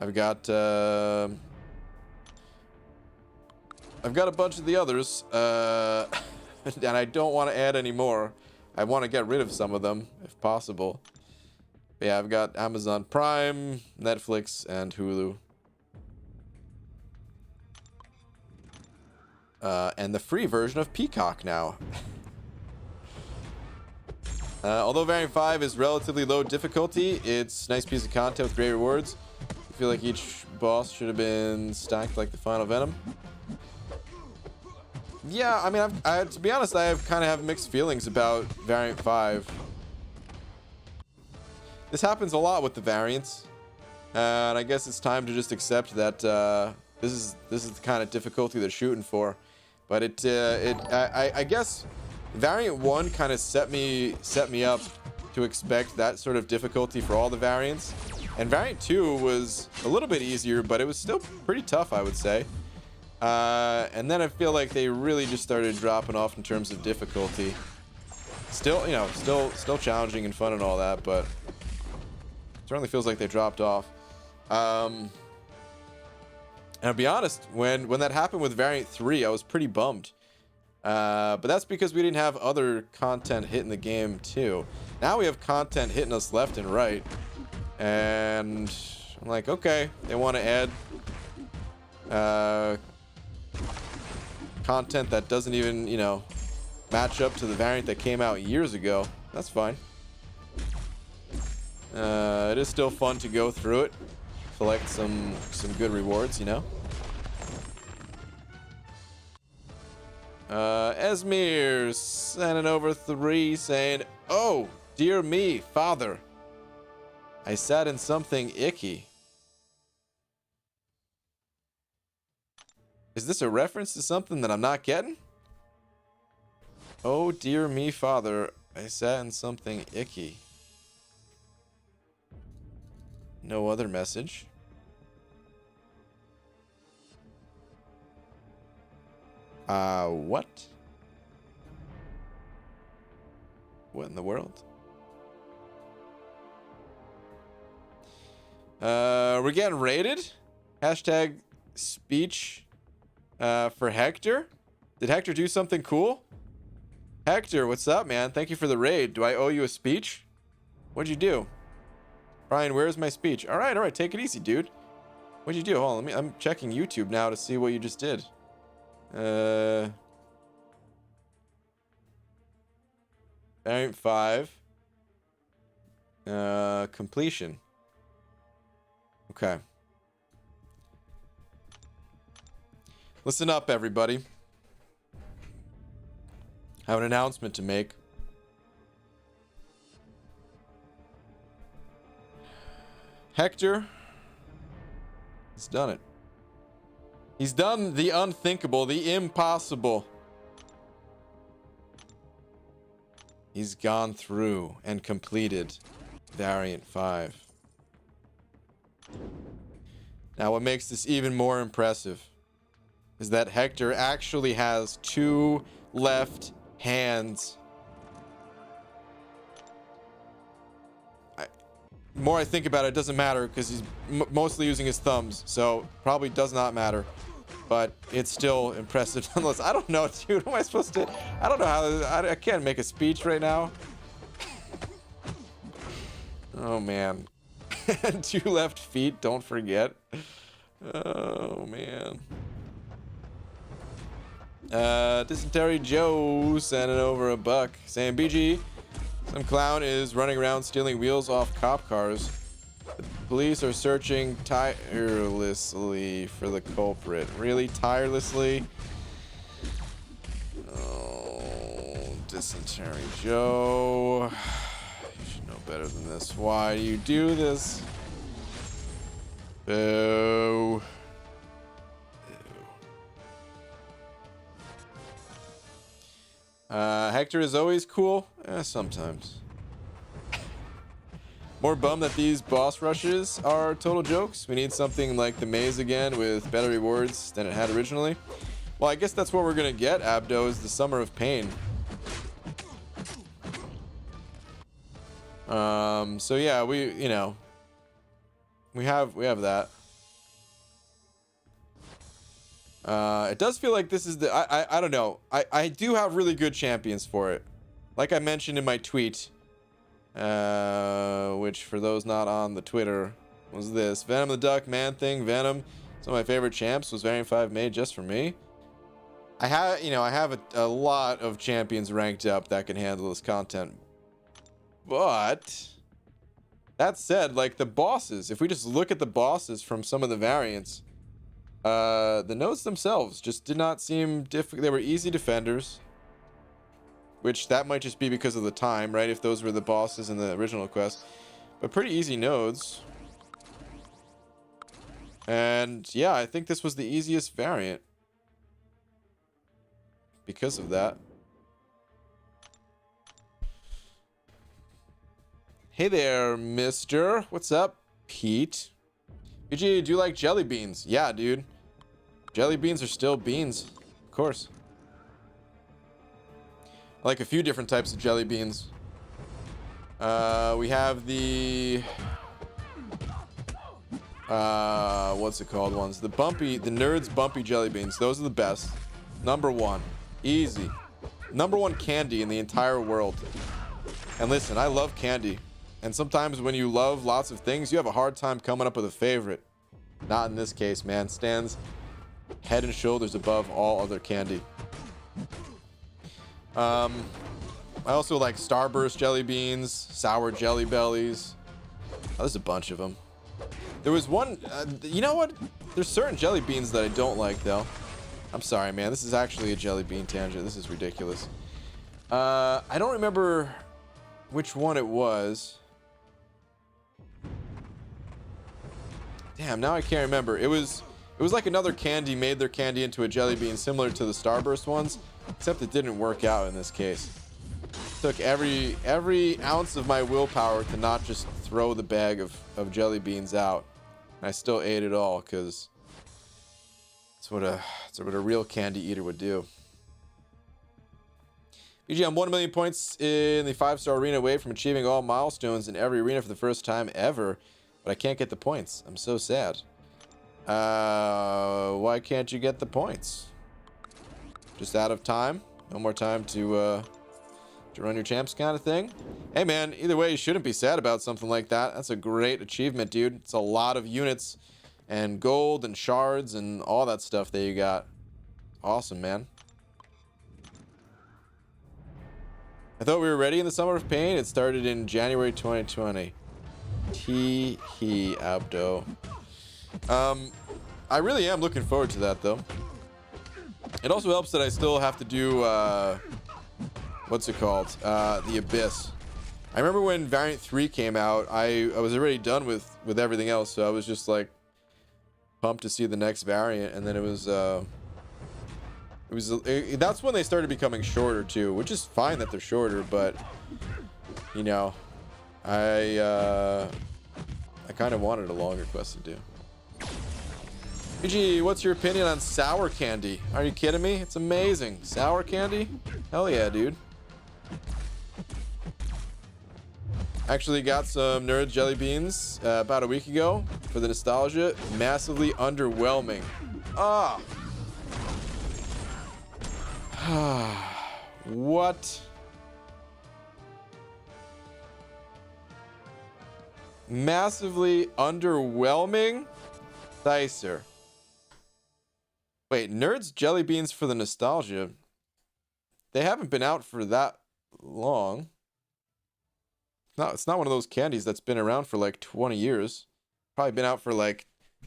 I've got a bunch of the others, and I don't want to add any more. I want to get rid of some of them if possible. But yeah, I've got Amazon Prime, Netflix, and Hulu. And the free version of Peacock now. Although Variant 5 is relatively low difficulty, it's a nice piece of content with great rewards. I feel like each boss should have been stacked like the final Venom. Yeah, I mean, to be honest, I kind of have mixed feelings about Variant 5. This happens a lot with the variants, and I guess it's time to just accept that this is the kind of difficulty they're shooting for. But I guess Variant 1 kind of set me up to expect that sort of difficulty for all the variants. And Variant 2 was a little bit easier, but it was still pretty tough, I would say. And then I feel like they really just started dropping off in terms of difficulty. Still, you know, still challenging and fun and all that, but certainly feels like they dropped off. And I'll be honest, when that happened with Variant 3, I was pretty bummed. But that's because we didn't have other content hitting the game too. Now we have content hitting us left and right, and I'm like, okay, they want to add content that doesn't even, you know, match up to the variant that came out years ago. That's fine. It is still fun to go through it, collect some good rewards, you know. Esmir sending over 3 saying, oh, dear me, father, I sat in something icky. Is this a reference to something that I'm not getting? Oh dear me, father. I sat in something icky. No other message. What? What in the world? We're getting raided. Hashtag speech for Hector. Did Hector do something cool? Hector, what's up, man? Thank you for the raid. Do I owe you a speech? What'd you do? Brian, where's my speech? All right. Take it easy, dude. What'd you do? Hold on, I'm checking YouTube now to see what you just did. Variant 5. Completion. Okay. Listen up, everybody. I have an announcement to make. Hector has done it. He's done the unthinkable, the impossible. He's gone through and completed Variant 5. Now, what makes this even more impressive is that Hector actually has 2 left hands. The more I think about it, it doesn't matter because he's mostly using his thumbs, so probably does not matter. But it's still impressive nonetheless. I don't know, dude. What am I supposed to? I don't know how. I can't make a speech right now. Oh man. 2 left feet. Don't forget. Oh man. Dysentery Joe sending over $1 saying, BG, some clown is running around stealing wheels off cop cars. The police are searching tirelessly for the culprit. Really tirelessly? Oh, Dysentery Joe. You should know better than this. Why do you do this? Boo. Hector is always cool. Sometimes. More bummed that these boss rushes are total jokes. We need something like the maze again with better rewards than it had originally. Well, I guess that's what we're gonna get, Abdo, is the Summer of Pain. So yeah, we have that. It does feel like this is the I don't know. I do have really good champions for it. Like I mentioned in my tweet, which for those not on the Twitter was this Venom the Duck, Man Thing, Venom. Some of my favorite champs was Variant 5 made just for me. I have a lot of champions ranked up that can handle this content. But that said, like the bosses, if we just look at the bosses from some of the variants, the nodes themselves just did not seem difficult. They were easy defenders, which that might just be because of the time, right? If those were the bosses in the original quest, but pretty easy nodes. And yeah, I think this was the easiest variant because of that. Hey there, mister. What's up, Pete? PG, do you like jelly beans? Yeah, dude. Jelly beans are still beans. Of course. I like a few different types of jelly beans. We have the... what's it called ones? The Nerds Bumpy jelly beans. Those are the best. #1. Easy. #1 candy in the entire world. And listen, I love candy. And sometimes when you love lots of things, you have a hard time coming up with a favorite. Not in this case, man. Stands head and shoulders above all other candy. I also like Starburst jelly beans, sour jelly bellies. Oh, there's a bunch of them. There was one, you know what? There's certain jelly beans that I don't like, though. I'm sorry, man. This is actually a jelly bean tangent. This is ridiculous. I don't remember which one it was. Damn, now I can't remember. It was like another candy made their candy into a jelly bean similar to the Starburst ones, except it didn't work out in this case. Took every ounce of my willpower to not just throw the bag of jelly beans out. And I still ate it all because that's what a real candy eater would do. BG, I'm 1 million points in the 5-star arena away from achieving all milestones in every arena for the first time ever, but I can't get the points. I'm so sad. Why can't you get the points? Just out of time? No more time to run your champs kind of thing? Hey man, either way, you shouldn't be sad about something like that. That's a great achievement, dude. It's a lot of units and gold and shards and all that stuff that you got. Awesome, man. I thought we were ready in the Summer of Pain. It started in January 2020. Tee-hee, Abdo. I really am looking forward to that, though. It also helps that I still have to do, what's it called? The Abyss. I remember when Variant 3 came out, I was already done with everything else, so I was just, like, pumped to see the next variant, and then that's when they started becoming shorter too, which is fine that they're shorter, but you know, I kind of wanted a longer quest to do. BG, what's your opinion on sour candy? Are you kidding me? It's amazing. Sour candy? Hell yeah, dude. Actually got some Nerd jelly beans about a week ago for the nostalgia. Massively underwhelming. Ah. What? Massively underwhelming? Dicer. Wait, Nerds jelly beans for the nostalgia. They haven't been out for that long. No, it's not one of those candies that's been around for like 20 years. Probably been out for like,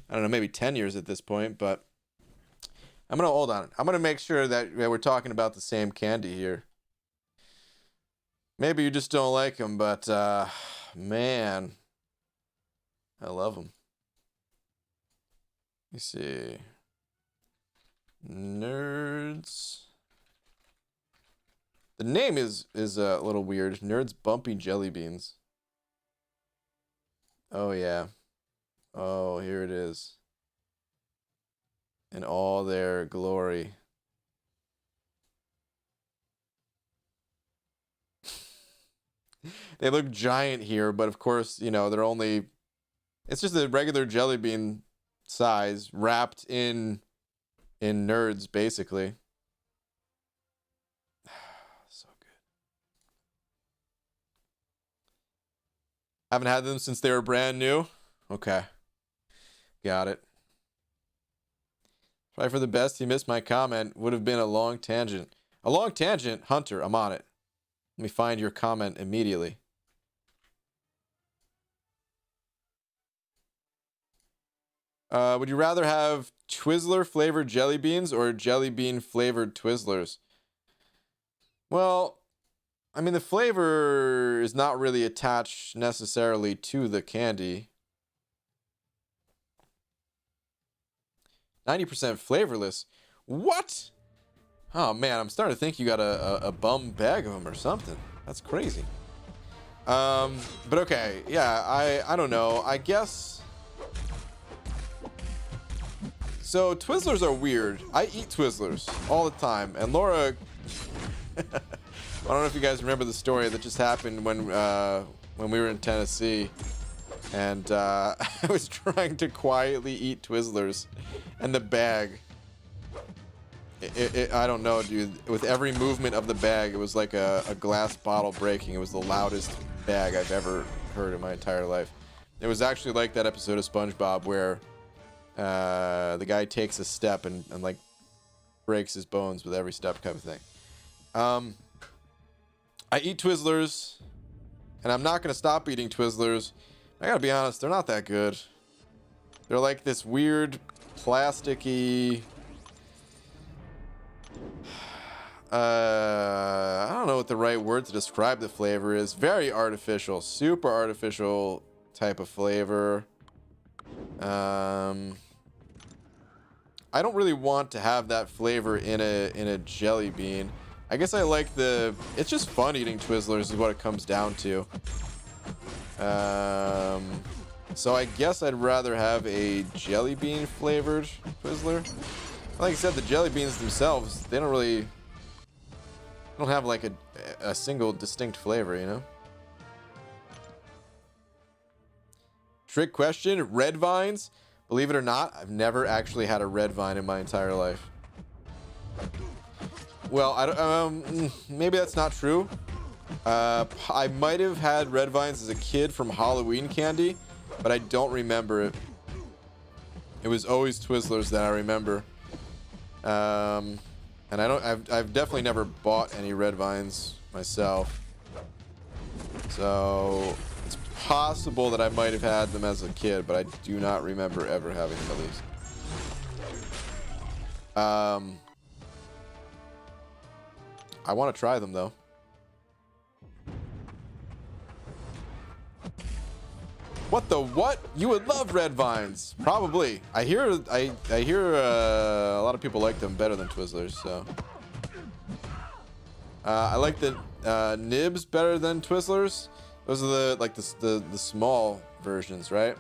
I don't know, maybe 10 years at this point, but I'm gonna hold on. I'm gonna make sure that we're talking about the same candy here. Maybe you just don't like them, but man, I love them. Let me see. Nerds. The name is a little weird. Nerds Bumpy Jelly Beans. Oh yeah. Oh, here it is. In all their glory. They look giant here, but of course, you know, they're only... It's just a regular jelly bean size wrapped in Nerds, basically. So good. Haven't had them since they were brand new. Okay. Got it. Try for the best. He missed my comment. Would have been a long tangent. A long tangent? Hunter, I'm on it. Let me find your comment immediately. Would you rather have Twizzler flavored jelly beans or jelly bean flavored Twizzlers? Well, I mean, the flavor is not really attached necessarily to the candy. 90% flavorless. What? Oh man, I'm starting to think you got a bum bag of them or something. That's crazy. But okay, yeah, I don't know. I guess. So Twizzlers are weird. I eat Twizzlers all the time, and Laura. I don't know if you guys remember the story that just happened when we were in Tennessee, and I was trying to quietly eat Twizzlers, and the bag. I don't know, dude. With every movement of the bag, it was like a glass bottle breaking. It was the loudest bag I've ever heard in my entire life. It was actually like that episode of SpongeBob where the guy takes a step and like breaks his bones with every step kind of thing. I eat Twizzlers, and I'm not going to stop eating Twizzlers. I gotta be honest, they're not that good. They're like this weird plasticky... I don't know what the right word to describe the flavor is. Very artificial, super artificial type of flavor. I don't really want to have that flavor in a jelly bean. I guess I like the... It's just fun eating Twizzlers is what it comes down to. So I guess I'd rather have a jelly bean flavored Twizzler. Like I said, the jelly beans themselves, they don't have like a single distinct flavor, you know? Trick question, red vines? Believe it or not, I've never actually had a red vine in my entire life. Well, I don't, maybe that's not true. I might have had red vines as a kid from Halloween candy, but I don't remember it. It was always Twizzlers that I remember. And I've definitely never bought any red vines myself. So it's possible that I might have had them as a kid, but I do not remember ever having them at least. I want to try them though. What the what? You would love red vines. Probably. I hear a lot of people like them better than Twizzlers, so. I like the nibs better than Twizzlers. Those are the small versions, right?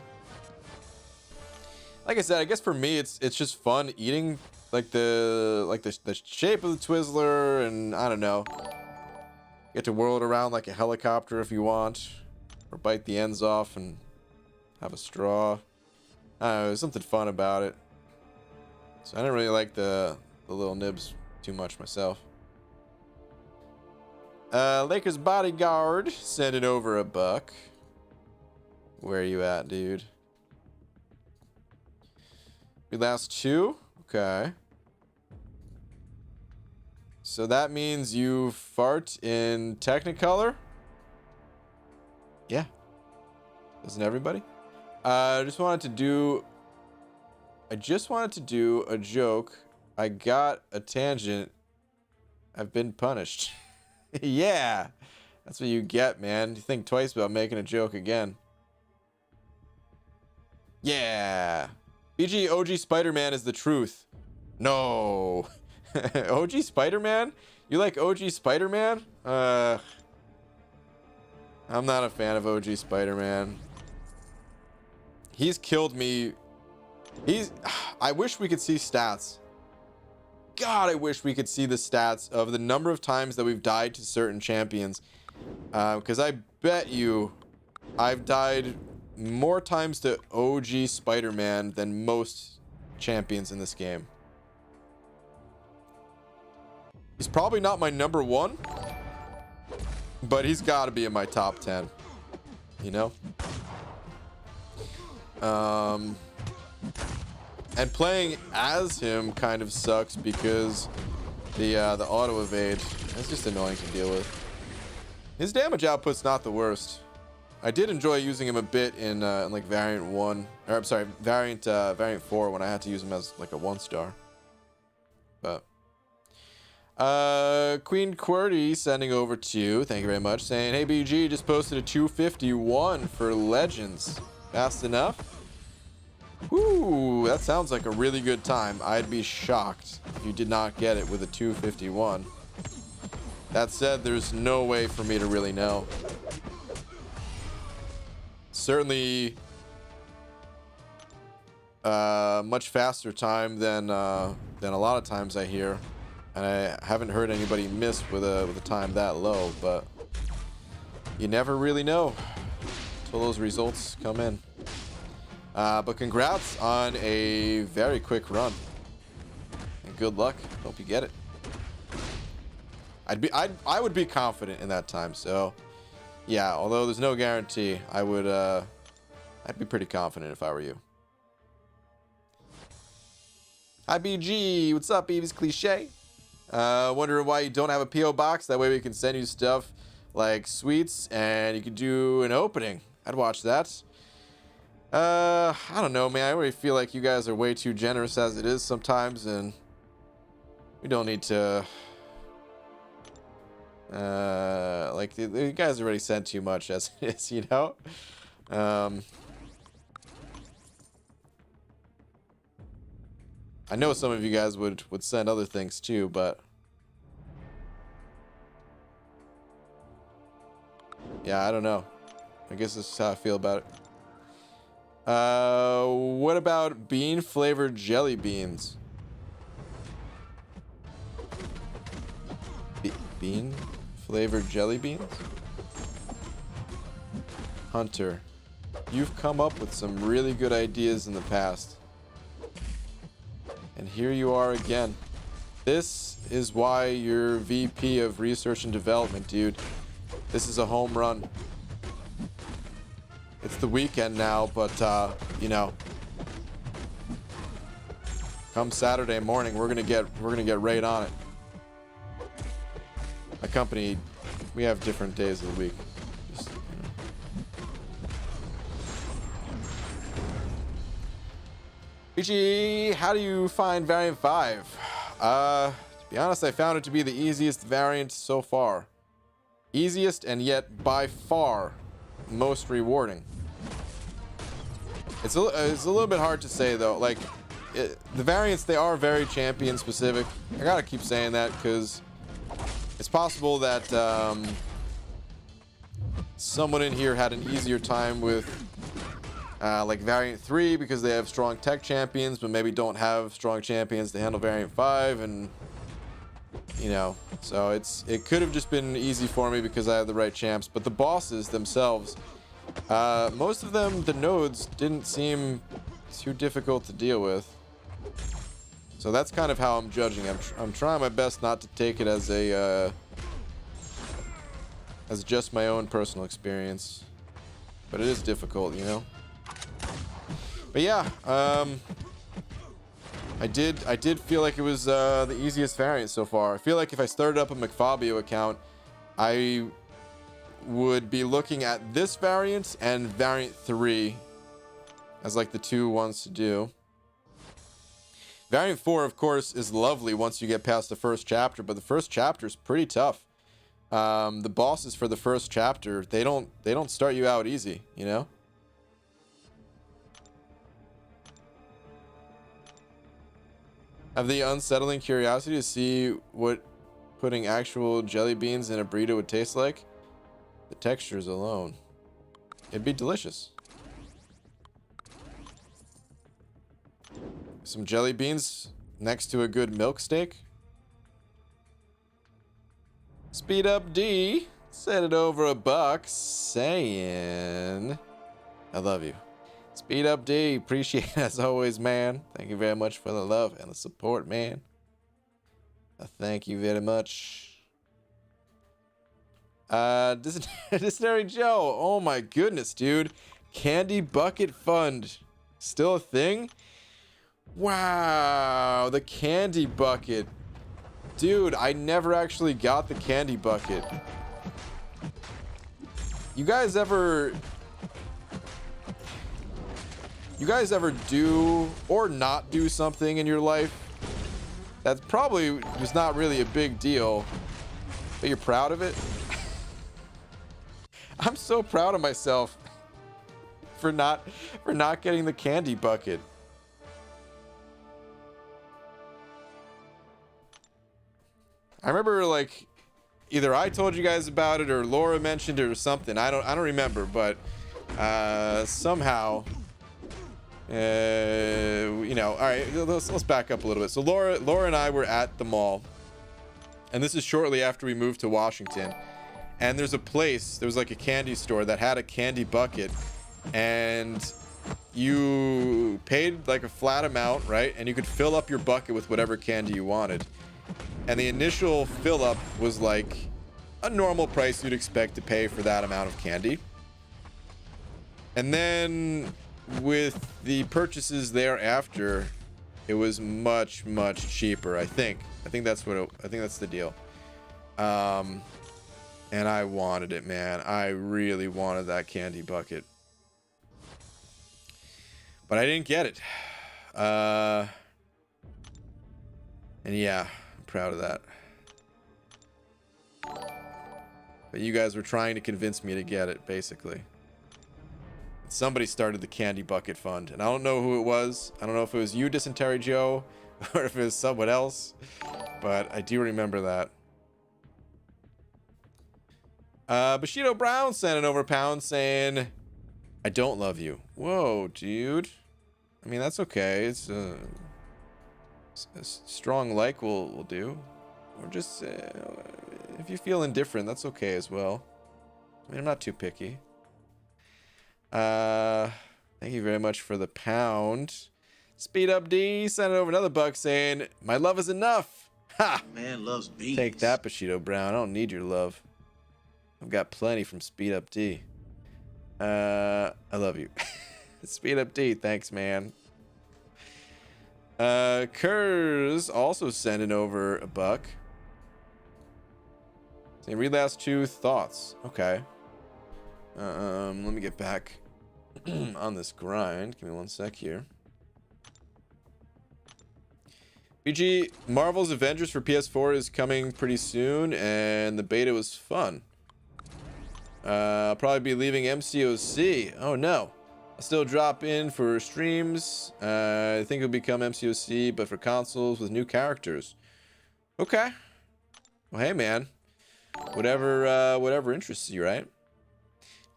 Like I said, I guess for me it's just fun eating like the shape of the Twizzler, and I don't know. You get to whirl it around like a helicopter if you want, or bite the ends off and have a straw. I don't know, there's something fun about it. So I didn't really like the little nibs too much myself. Lakers bodyguard sending over a buck. Where are you at, dude? We last two? Okay. So that means you fart in Technicolor? Yeah. Doesn't everybody? I just wanted to do a joke. I got a tangent. I've been punished. Yeah. That's what you get, man. You think twice about making a joke again. Yeah. BG OG Spider-Man is the truth. No. OG Spider-Man? You like OG Spider-Man? I'm not a fan of OG Spider-Man. He's killed me. I wish we could see stats. God, I wish we could see the stats of the number of times that we've died to certain champions. Because I bet you I've died more times to OG Spider-Man than most champions in this game. He's probably not my number one, but he's got to be in my top 10. You know? And playing as him kind of sucks because the auto evade is just annoying to deal with. His damage output's not the worst. I did enjoy using him a bit in like variant 1, or I'm sorry, variant 4 when I had to use him as like a 1-star. But Queen QWERTY sending over to, thank you very much, saying, hey BG, just posted a 251 for Legends. Fast enough? Ooh, that sounds like a really good time. I'd be shocked if you did not get it with a 251. That said, there's no way for me to really know. Certainly much faster time than a lot of times I hear, and I haven't heard anybody miss with a time that low, but you never really know until those results come in. But congrats on a very quick run, and good luck. Hope you get it. I would be confident in that time. So yeah, although there's no guarantee, I'd be pretty confident if I were you. Hi BG, what's up, Eevee's Cliche? Wondering why you don't have a PO box? That way we can send you stuff like sweets, and you could do an opening. I'd watch that. I don't know, man. I really feel like you guys are way too generous as it is sometimes, and we don't need to. Like you guys already sent too much as it is, you know. I know some of you guys would send other things too, but yeah, I don't know. I guess this is how I feel about it. What about bean flavored jelly beans? Bean flavored jelly beans? Hunter, you've come up with some really good ideas in the past. And here you are again. This is why you're VP of Research and Development, dude. This is a home run. It's the weekend now, but you know, come Saturday morning, we're gonna get right on it. My company, we have different days of the week. Just, you know. Ichi, how do you find variant 5? To be honest, I found it to be the easiest variant so far. Easiest and yet by far most rewarding. It's a little bit hard to say though. Like the variants, they are very champion specific. I gotta keep saying that because it's possible that someone in here had an easier time with like variant 3 because they have strong tech champions, but maybe don't have strong champions to handle variant 5, and you know, so it could have just been easy for me because I have the right champs. But the bosses themselves, most of them, the nodes didn't seem too difficult to deal with. So that's kind of how I'm judging. I'm trying my best not to take it as a as just my own personal experience, but it is difficult, you know. But yeah, I did feel like it was the easiest variant so far. I feel like if I started up a McFabio account, I would be looking at this variant and variant 3 as like the two ones to do. Variant 4, of course, is lovely once you get past the first chapter, but the first chapter is pretty tough. The bosses for the first chapter, they don't start you out easy, you know. Have the unsettling curiosity to see what putting actual jelly beans in a burrito would taste like. The textures alone, it'd be delicious. Some jelly beans next to a good milk steak. Speed up D, set it over $1 saying I love you. Speed up D, appreciate it as always, man. Thank you very much for the love and the support, man. Thank you very much. Dysentery Joe, oh my goodness, dude. Candy Bucket Fund, still a thing? Wow, the Candy Bucket. Dude, I never actually got the Candy Bucket. You guys ever do or not do something in your life that's probably was not really a big deal, but you're proud of it? I'm so proud of myself for not getting the Candy Bucket. I remember, like, either I told you guys about it or Laura mentioned it or something. I don't remember, but somehow, you know. All right, let's back up a little bit. So Laura and I were at the mall, and this is shortly after we moved to Washington. And there was like a candy store that had a candy bucket, and you paid like a flat amount, right? And you could fill up your bucket with whatever candy you wanted. And the initial fill up was like a normal price you'd expect to pay for that amount of candy. And then with the purchases thereafter, it was much cheaper. I think that's the deal. And I wanted it, man. I really wanted that candy bucket, but I didn't get it. And yeah, I'm proud of that. But you guys were trying to convince me to get it, basically. Somebody started the Candy Bucket Fund, and I don't know who it was. I don't know if it was you, Dysentery Joe, or if it was someone else, but I do remember that. Bushido Brown sending over pound saying, I don't love you. Whoa, dude. I mean, that's okay. It's a strong like will do. Or just, if you feel indifferent, that's okay as well. I mean, I'm not too picky. Thank you very much for the pound. Speed Up D sent over another buck saying, my love is enough. Ha! Man loves beans. Take that, Bushido Brown. I don't need your love. I've got plenty from Speed Up D. I love you. Speed Up D, thanks, man. Kurz also sending over a buck. Saying, read last two thoughts. Okay. Let me get back on this grind. Give me one sec here. BG, Marvel's Avengers for PS4 is coming pretty soon, and the beta was fun. I'll probably be leaving MCOC. Oh no. I'll still drop in for streams. I think it'll become MCOC, but for consoles with new characters. Okay. Well, hey man. Whatever interests you, right?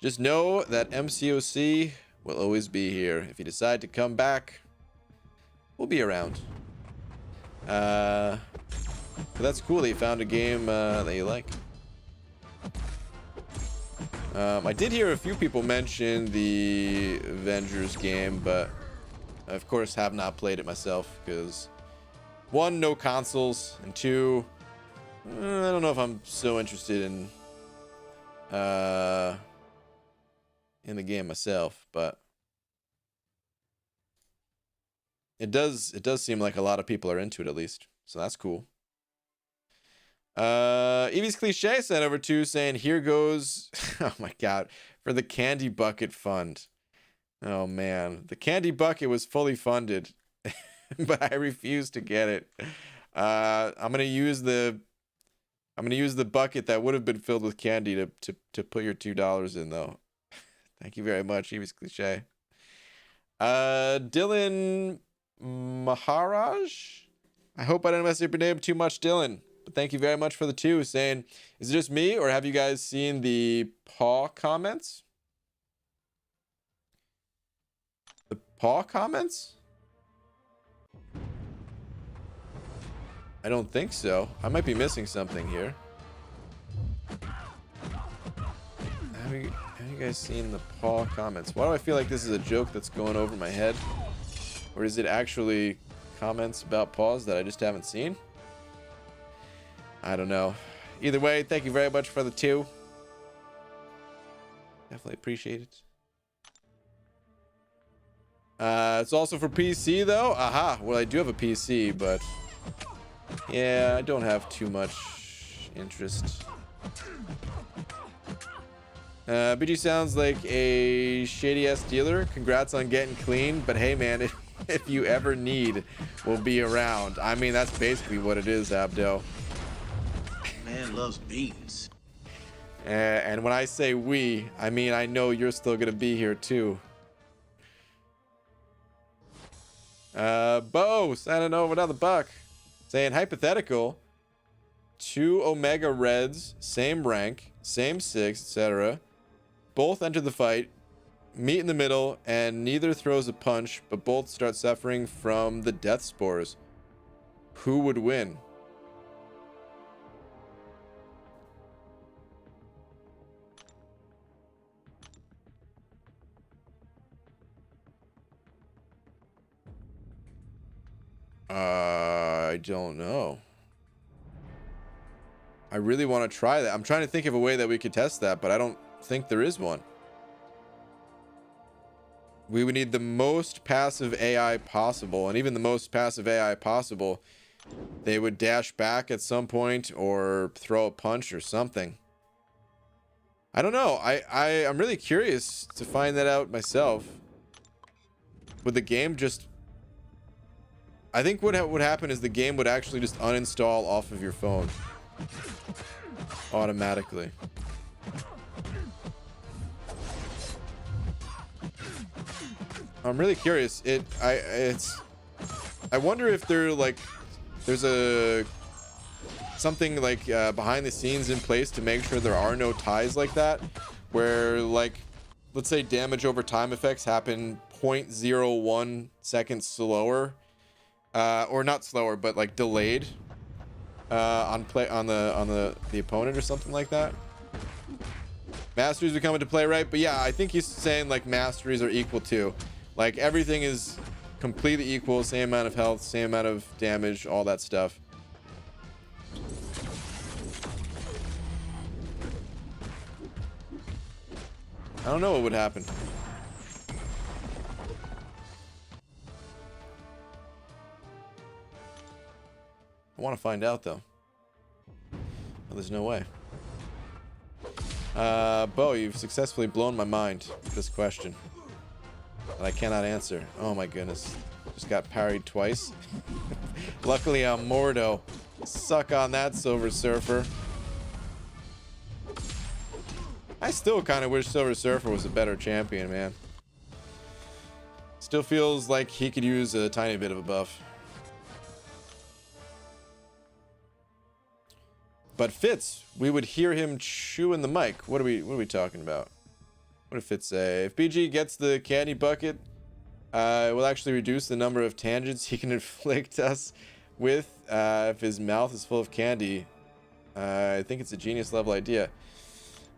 Just know that MCOC will always be here. If you decide to come back, we'll be around. But that's cool that you found a game that you like. I did hear a few people mention the Avengers game, but I, of course, have not played it myself because, one, no consoles, and two, I don't know if I'm so interested in the game myself, but it does seem like a lot of people are into it, at least, so that's cool. Evie's Cliche sent over to saying, here goes, oh my god, for the Candy Bucket Fund. Oh man, the Candy Bucket was fully funded, but I refused to get it. I'm gonna use the bucket that would have been filled with candy to put your $2 in, though. Thank you very much, Evie's Cliche. Dylan Maharaj? I hope I didn't mess up your name too much, Dylan. But thank you very much for the 2, saying, is it just me, or have you guys seen the paw comments? The paw comments? I don't think so. I might be missing something here. Have you guys seen the paw comments? Why do I feel like this is a joke that's going over my head? Or is it actually comments about paws that I just haven't seen? I don't know. Either way, thank you very much for the 2. Definitely appreciate it. It's also for PC, though. Aha. Well, I do have a PC, but yeah, I don't have too much interest. BG sounds like a shady-ass dealer. Congrats on getting clean, but hey, man, if you ever need, we'll be around. I mean, that's basically what it is, Abdo. Man loves beans. And when I say we, I mean I know you're still gonna be here too. Bo sending over another buck, saying hypothetical. 2 Omega Reds, same rank, same 6, etc. Both enter the fight, meet in the middle, and neither throws a punch, but both start suffering from the death spores. Who would win? I don't know. I really want to try that. I'm trying to think of a way that we could test that, but I don't think there is one. We would need the most passive AI possible, and even the most passive AI possible, they would dash back at some point or throw a punch or something. I don't know. I'm really curious to find that out myself. Would the game just... I think what would happen is the game would actually just uninstall off of your phone automatically. I'm really curious. I wonder if there's a something like behind the scenes in place to make sure there are no ties like that, where like, let's say damage over time effects happen 0.01 seconds slower, or not slower, but like delayed on the opponent or something like that. Masteries would come into play, right? But yeah, I think he's saying like masteries are equal to, like everything is completely equal, same amount of health, same amount of damage, all that stuff. I don't know what would happen. I want to find out though. Oh, there's no way. Bo, you've successfully blown my mind with this question that I cannot answer. Oh my goodness. Just got parried twice. Luckily I'm Mordo. Suck on that, Silver Surfer. I still kind of wish Silver Surfer was a better champion, man. Still feels like he could use a tiny bit of a buff. But Fitz, we would hear him chewing the mic. What are we talking about? What did Fitz say? If BG gets the candy bucket, it will actually reduce the number of tangents he can inflict us with if his mouth is full of candy. I think it's a genius level idea.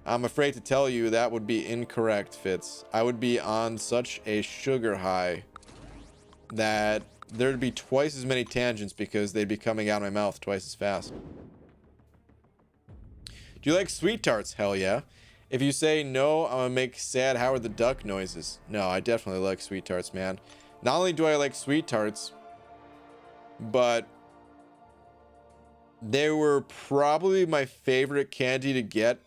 I'm afraid to tell you that would be incorrect, Fitz. I would be on such a sugar high that there'd be twice as many tangents because they'd be coming out of my mouth twice as fast. Do you like sweet tarts? Hell yeah. If you say no, I'm gonna make sad Howard the Duck noises. No, I definitely like sweet tarts, man. Not only do I like sweet tarts, but they were probably my favorite candy to get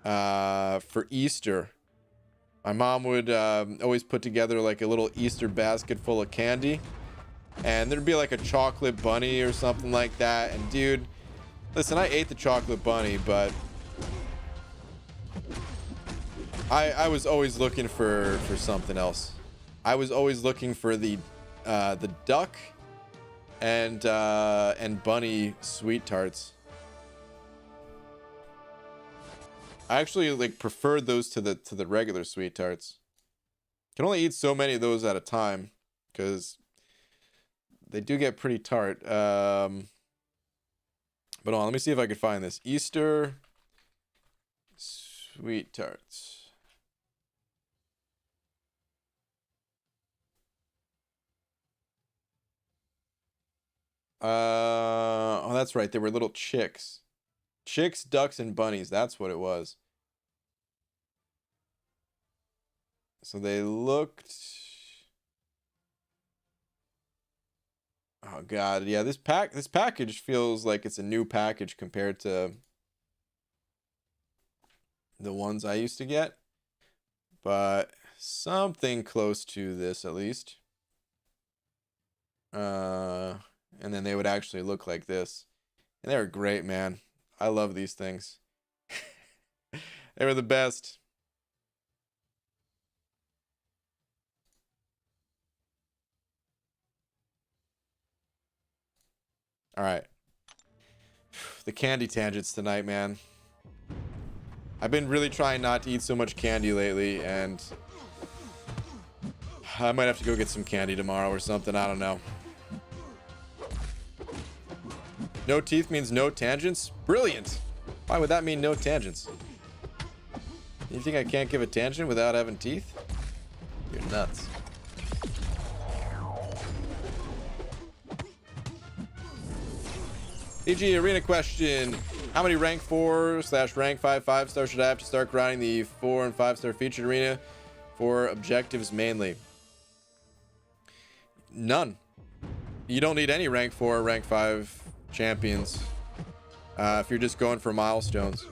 for Easter. My mom would always put together like a little Easter basket full of candy, and there'd be like a chocolate bunny or something like that. And dude, listen, I ate the chocolate bunny, but I was always looking for something else. I was always looking for the duck and bunny sweet tarts. I actually like preferred those to the regular sweet tarts. Can only eat so many of those at a time because they do get pretty tart. But hold on, let me see if I can find this. Easter sweet tarts. Oh, that's right. They were little chicks. Chicks, ducks, and bunnies. That's what it was. So they looked... Oh god, yeah, this package feels like it's a new package compared to the ones I used to get. But something close to this at least. And then they would actually look like this. And they were great, man. I love these things. They were the best. All right. The candy tangents tonight, man. I've been really trying not to eat so much candy lately, and I might have to go get some candy tomorrow or something. I don't know. No teeth means no tangents? Brilliant. Why would that mean no tangents? You think I can't give a tangent without having teeth? You're nuts. EG Arena question. How many rank 4/rank 5 stars should I have to start grinding the 4 and 5 star featured arena for objectives mainly? None. You don't need any rank 4 or rank 5 champions if you're just going for milestones.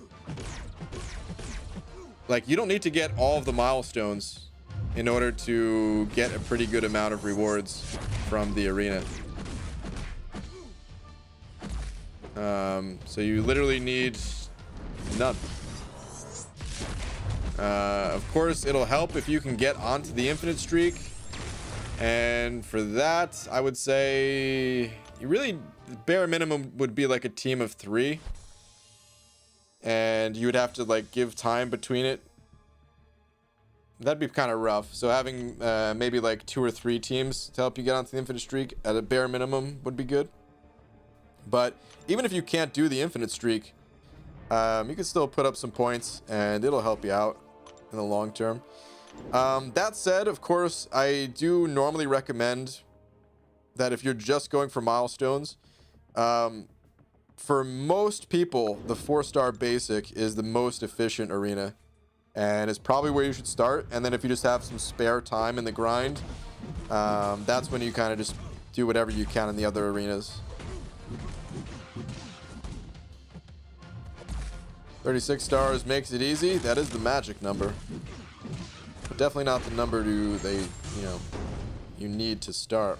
Like, you don't need to get all of the milestones in order to get a pretty good amount of rewards from the arena. So you literally need none. Of course, it'll help if you can get onto the infinite streak, And for that, I would say you really, bare minimum would be like a team of 3. And you would have to like give time between it. That'd be kind of rough. So having maybe like 2 or 3 teams to help you get onto the infinite streak at a bare minimum would be good. But even if you can't do the infinite streak, you can still put up some points and it'll help you out in the long term. That said, of course, I do normally recommend that if you're just going for milestones, for most people, the 4-star basic is the most efficient arena. And it's probably where you should start. And then if you just have some spare time in the grind, that's when you kind of just do whatever you can in the other arenas. 36 stars makes it easy. That is the magic number. But definitely not the number you need to start.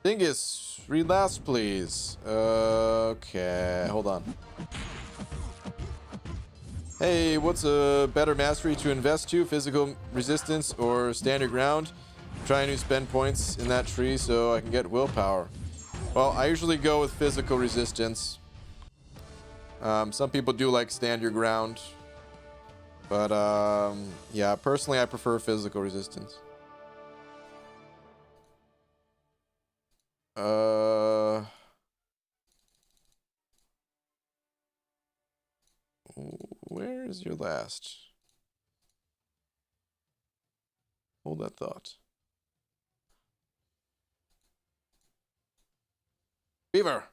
Dingus, read last, please. Okay, hold on. Hey, what's a better mastery to invest to? Physical resistance or stand your ground? I'm trying to spend points in that tree so I can get willpower. Well, I usually go with physical resistance. Some people do like stand your ground. But, yeah, personally I prefer physical resistance. Where is your last? Hold that thought. Beaver,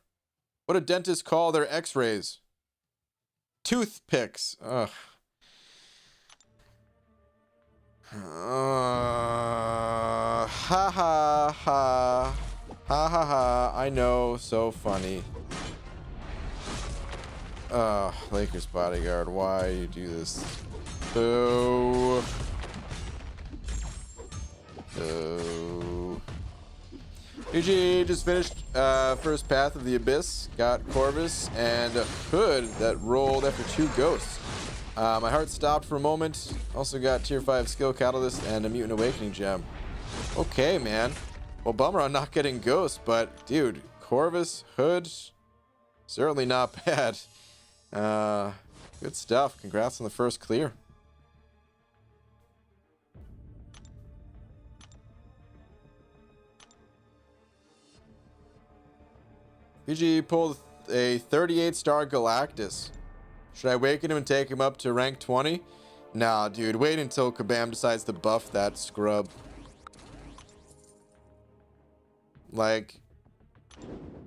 what do dentists call their x-rays? Toothpicks. Ugh. Ha ha ha. Ha ha ha. I know, so funny. Lakers bodyguard, why you do this? Boo. Boo. GG just finished first Path of the Abyss. Got Corvus and a Hood that rolled after 2 ghosts. My heart stopped for a moment. Also got tier 5 skill catalyst and a mutant awakening gem. Okay, man. Well, bummer on not getting ghosts, but dude, Corvus, Hood, certainly not bad. Good stuff. Congrats on the first clear. PG pulled a 38-star Galactus. Should I awaken him and take him up to rank 20? Nah, dude. Wait until Kabam decides to buff that scrub. Like,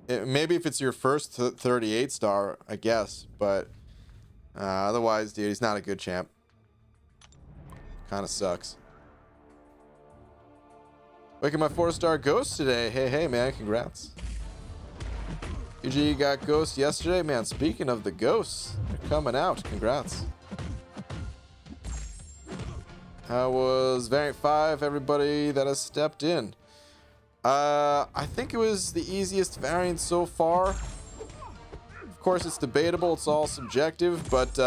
maybe if it's your first 38-star, I guess. But otherwise, dude, he's not a good champ. Kind of sucks. Waking my 4-star ghost today. Hey, man. Congrats. UG got ghosts yesterday. Man, speaking of the ghosts, they're coming out. Congrats. How was Variant 5, everybody that has stepped in? I think it was the easiest variant so far. Of course, it's debatable. It's all subjective, but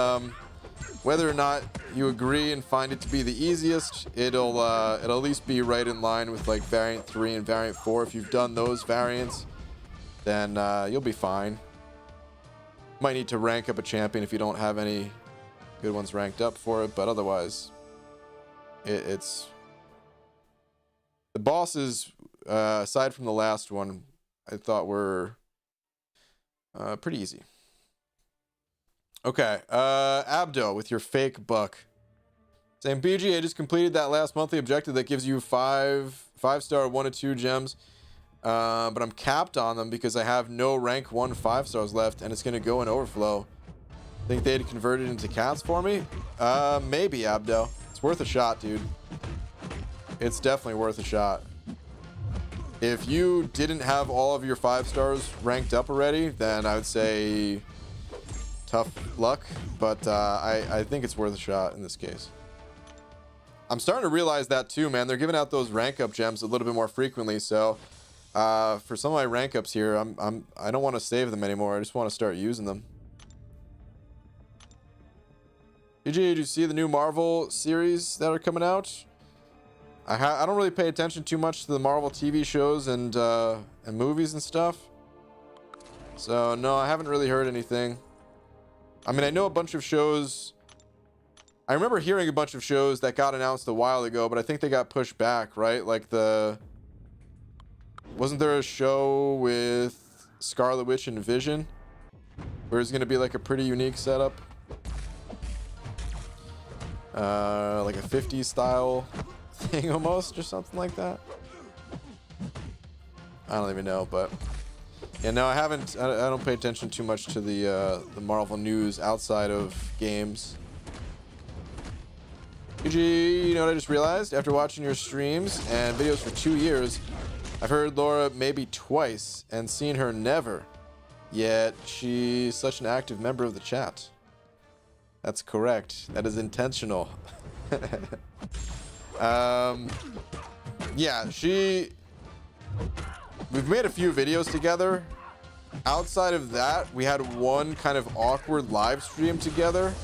whether or not you agree and find it to be the easiest, it'll at least be right in line with like Variant 3 and Variant 4. If you've done those variants, then you'll be fine. Might need to rank up a champion if you don't have any good ones ranked up for it, but otherwise, it's the bosses. Aside from the last one, I thought were pretty easy. Okay, Abdo with your fake buck. Saying BG, I just completed that last monthly objective that gives you 5-star 1 to 2 gems. But I'm capped on them because I have no rank 1 5-stars left, and it's going to go in overflow. Think they'd convert it into cats for me? Maybe, Abdo. It's worth a shot, dude. It's definitely worth a shot. If you didn't have all of your 5-stars ranked up already, then I would say tough luck, but I think it's worth a shot in this case. I'm starting to realize that too, man. They're giving out those rank up gems a little bit more frequently, so for some of my rank ups here, I don't want to save them anymore. I just want to start using them. did you see the new Marvel series that are coming out? I don't really pay attention too much to the Marvel TV shows and movies and stuff. So no, I haven't really heard anything. I mean, I know a bunch of shows. I remember hearing a bunch of shows that got announced a while ago, but I think they got pushed back, right? Like wasn't there a show with Scarlet Witch and Vision where it's going to be like a pretty unique setup? Like a 50s style thing almost, or something like that. I don't even know, but yeah, no, I haven't. I don't pay attention too much to the Marvel news outside of games. UG, you know what I just realized? After watching your streams and videos for 2 years, I've heard Laura maybe twice and seen her never. Yet she's such an active member of the chat. That's correct. That is intentional. Yeah, we've made a few videos together. Outside of that, we had one kind of awkward live stream together.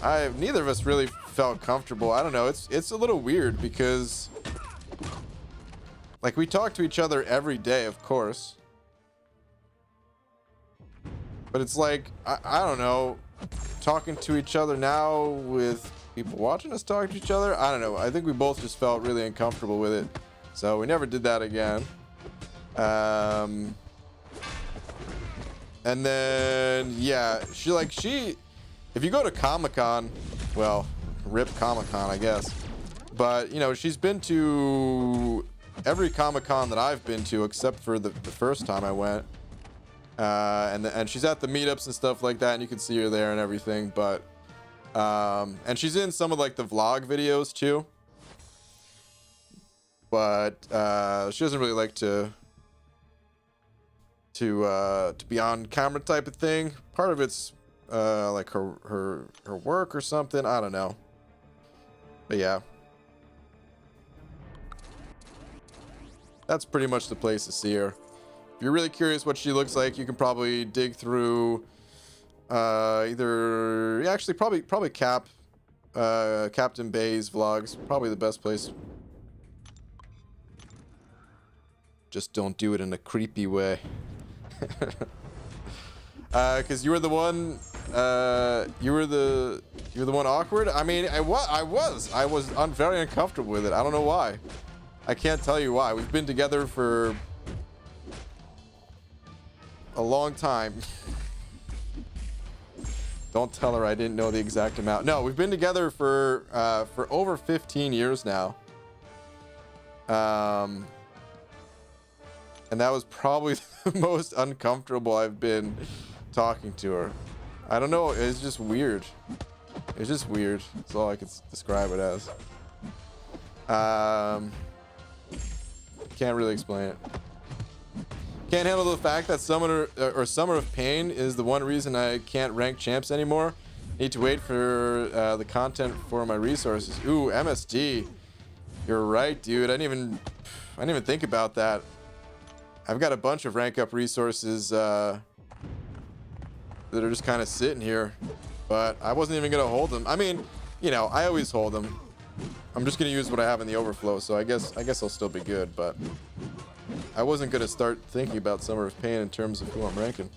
Neither of us really felt comfortable. I don't know. It's a little weird because like we talk to each other every day, of course. But it's like, I don't know, talking to each other now with people watching us talk to each other. I don't know. I think we both just felt really uncomfortable with it. So we never did that again. And then, yeah, if you go to Comic-Con, well, rip Comic-Con, I guess. But, you know, she's been to every Comic-Con that I've been to, except for the first time I went. And she's at the meetups and stuff like that, and you can see her there and everything. But, and she's in some of like the vlog videos too. But, she doesn't really like to be on camera type of thing. Part of it's like her work or something. I don't know. But yeah, that's pretty much the place to see her. If you're really curious what she looks like, you can probably dig through probably Captain Bay's vlogs. Probably the best place. Just don't do it in a creepy way. Because you were the one awkward. I mean, I was very uncomfortable with it. I don't know why. I can't tell you why. We've been together for a long time. Don't tell her I didn't know the exact amount. No, we've been together for over 15 years now. And that was probably the most uncomfortable I've been talking to her. I don't know. It's just weird. It's just weird. That's all I could describe it as. Can't really explain it. Can't handle the fact that Summer of Pain is the one reason I can't rank champs anymore. Need to wait for the content for my resources. Ooh, MSD. You're right, dude. I didn't even think about that. I've got a bunch of rank up resources that are just kind of sitting here, but I wasn't even gonna hold them. I mean, you know, I always hold them. I'm just gonna use what I have in the overflow, so I guess I'll still be good. But I wasn't gonna start thinking about Summer of Pain in terms of who I'm ranking.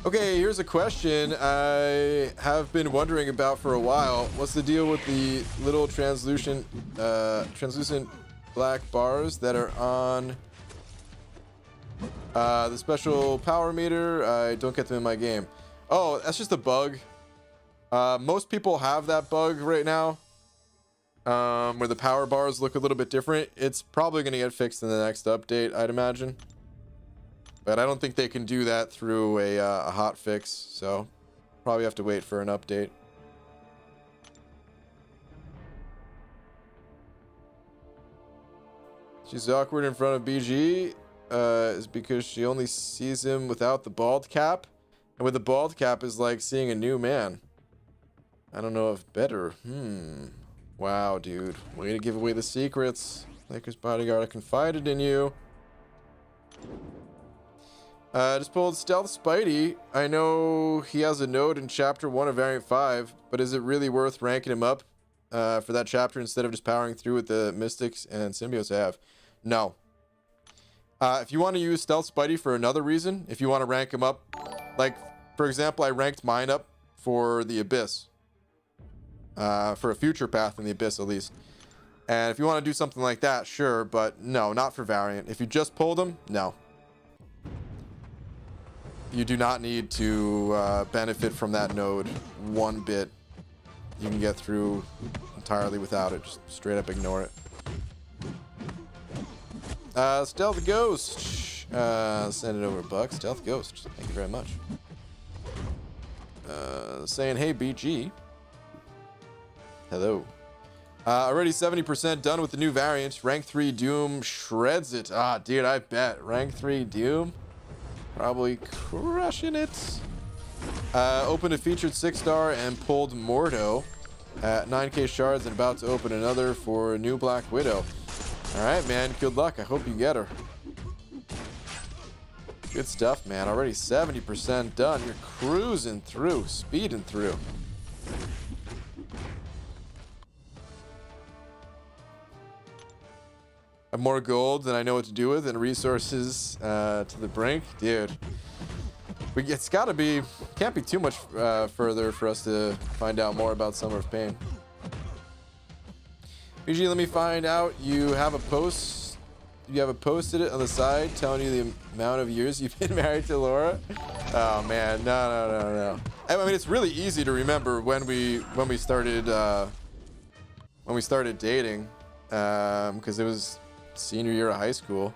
Okay, here's a question I have been wondering about for a while. What's the deal with the little translucent black bars that are on the special power meter? I don't get them in my game. Oh, that's just a bug. Most people have that bug right now, where the power bars look a little bit different. It's probably going to get fixed in the next update, I'd imagine. But I don't think they can do that through a hot fix, so probably have to wait for an update. She's awkward in front of BG is because she only sees him without the bald cap. And with the bald cap is like seeing a new man. I don't know if better. Wow, dude. Way to give away the secrets. Lakers bodyguard, I confided in you. Just pulled Stealth Spidey. I know he has a node in Chapter 1 of Variant 5, but is it really worth ranking him up for that chapter instead of just powering through with the Mystics and Symbiotes I have? No. If you want to use Stealth Spidey for another reason, if you want to rank him up, like, for example, I ranked mine up for the Abyss. For a future path in the Abyss, at least. And if you want to do something like that, sure, but no, not for Variant. If you just pulled him, no. You do not need to benefit from that node one bit. You can get through entirely without it. Just straight up ignore it. Stealth Ghost. Send it over, Buck. Stealth Ghost. Thank you very much. Saying, hey, BG. Hello. Already 70% done with the new variant. Rank 3 Doom shreds it. Ah, dude, I bet. Rank 3 Doom. Probably crushing it. Opened a featured 6-star and pulled Mordo at 9k shards and about to open another for new Black Widow. Alright, man. Good luck. I hope you get her. Good stuff, man. Already 70% done. You're cruising through. Speeding through. Have more gold than I know what to do with and resources to the brink. Dude. It's gotta be... Can't be too much further for us to find out more about Summer of Pain. BG, let me find out you have a post. You have posted it on the side telling you the amount of years you've been married to Laura. Oh man, no. I mean, it's really easy to remember when we started dating, because it was senior year of high school.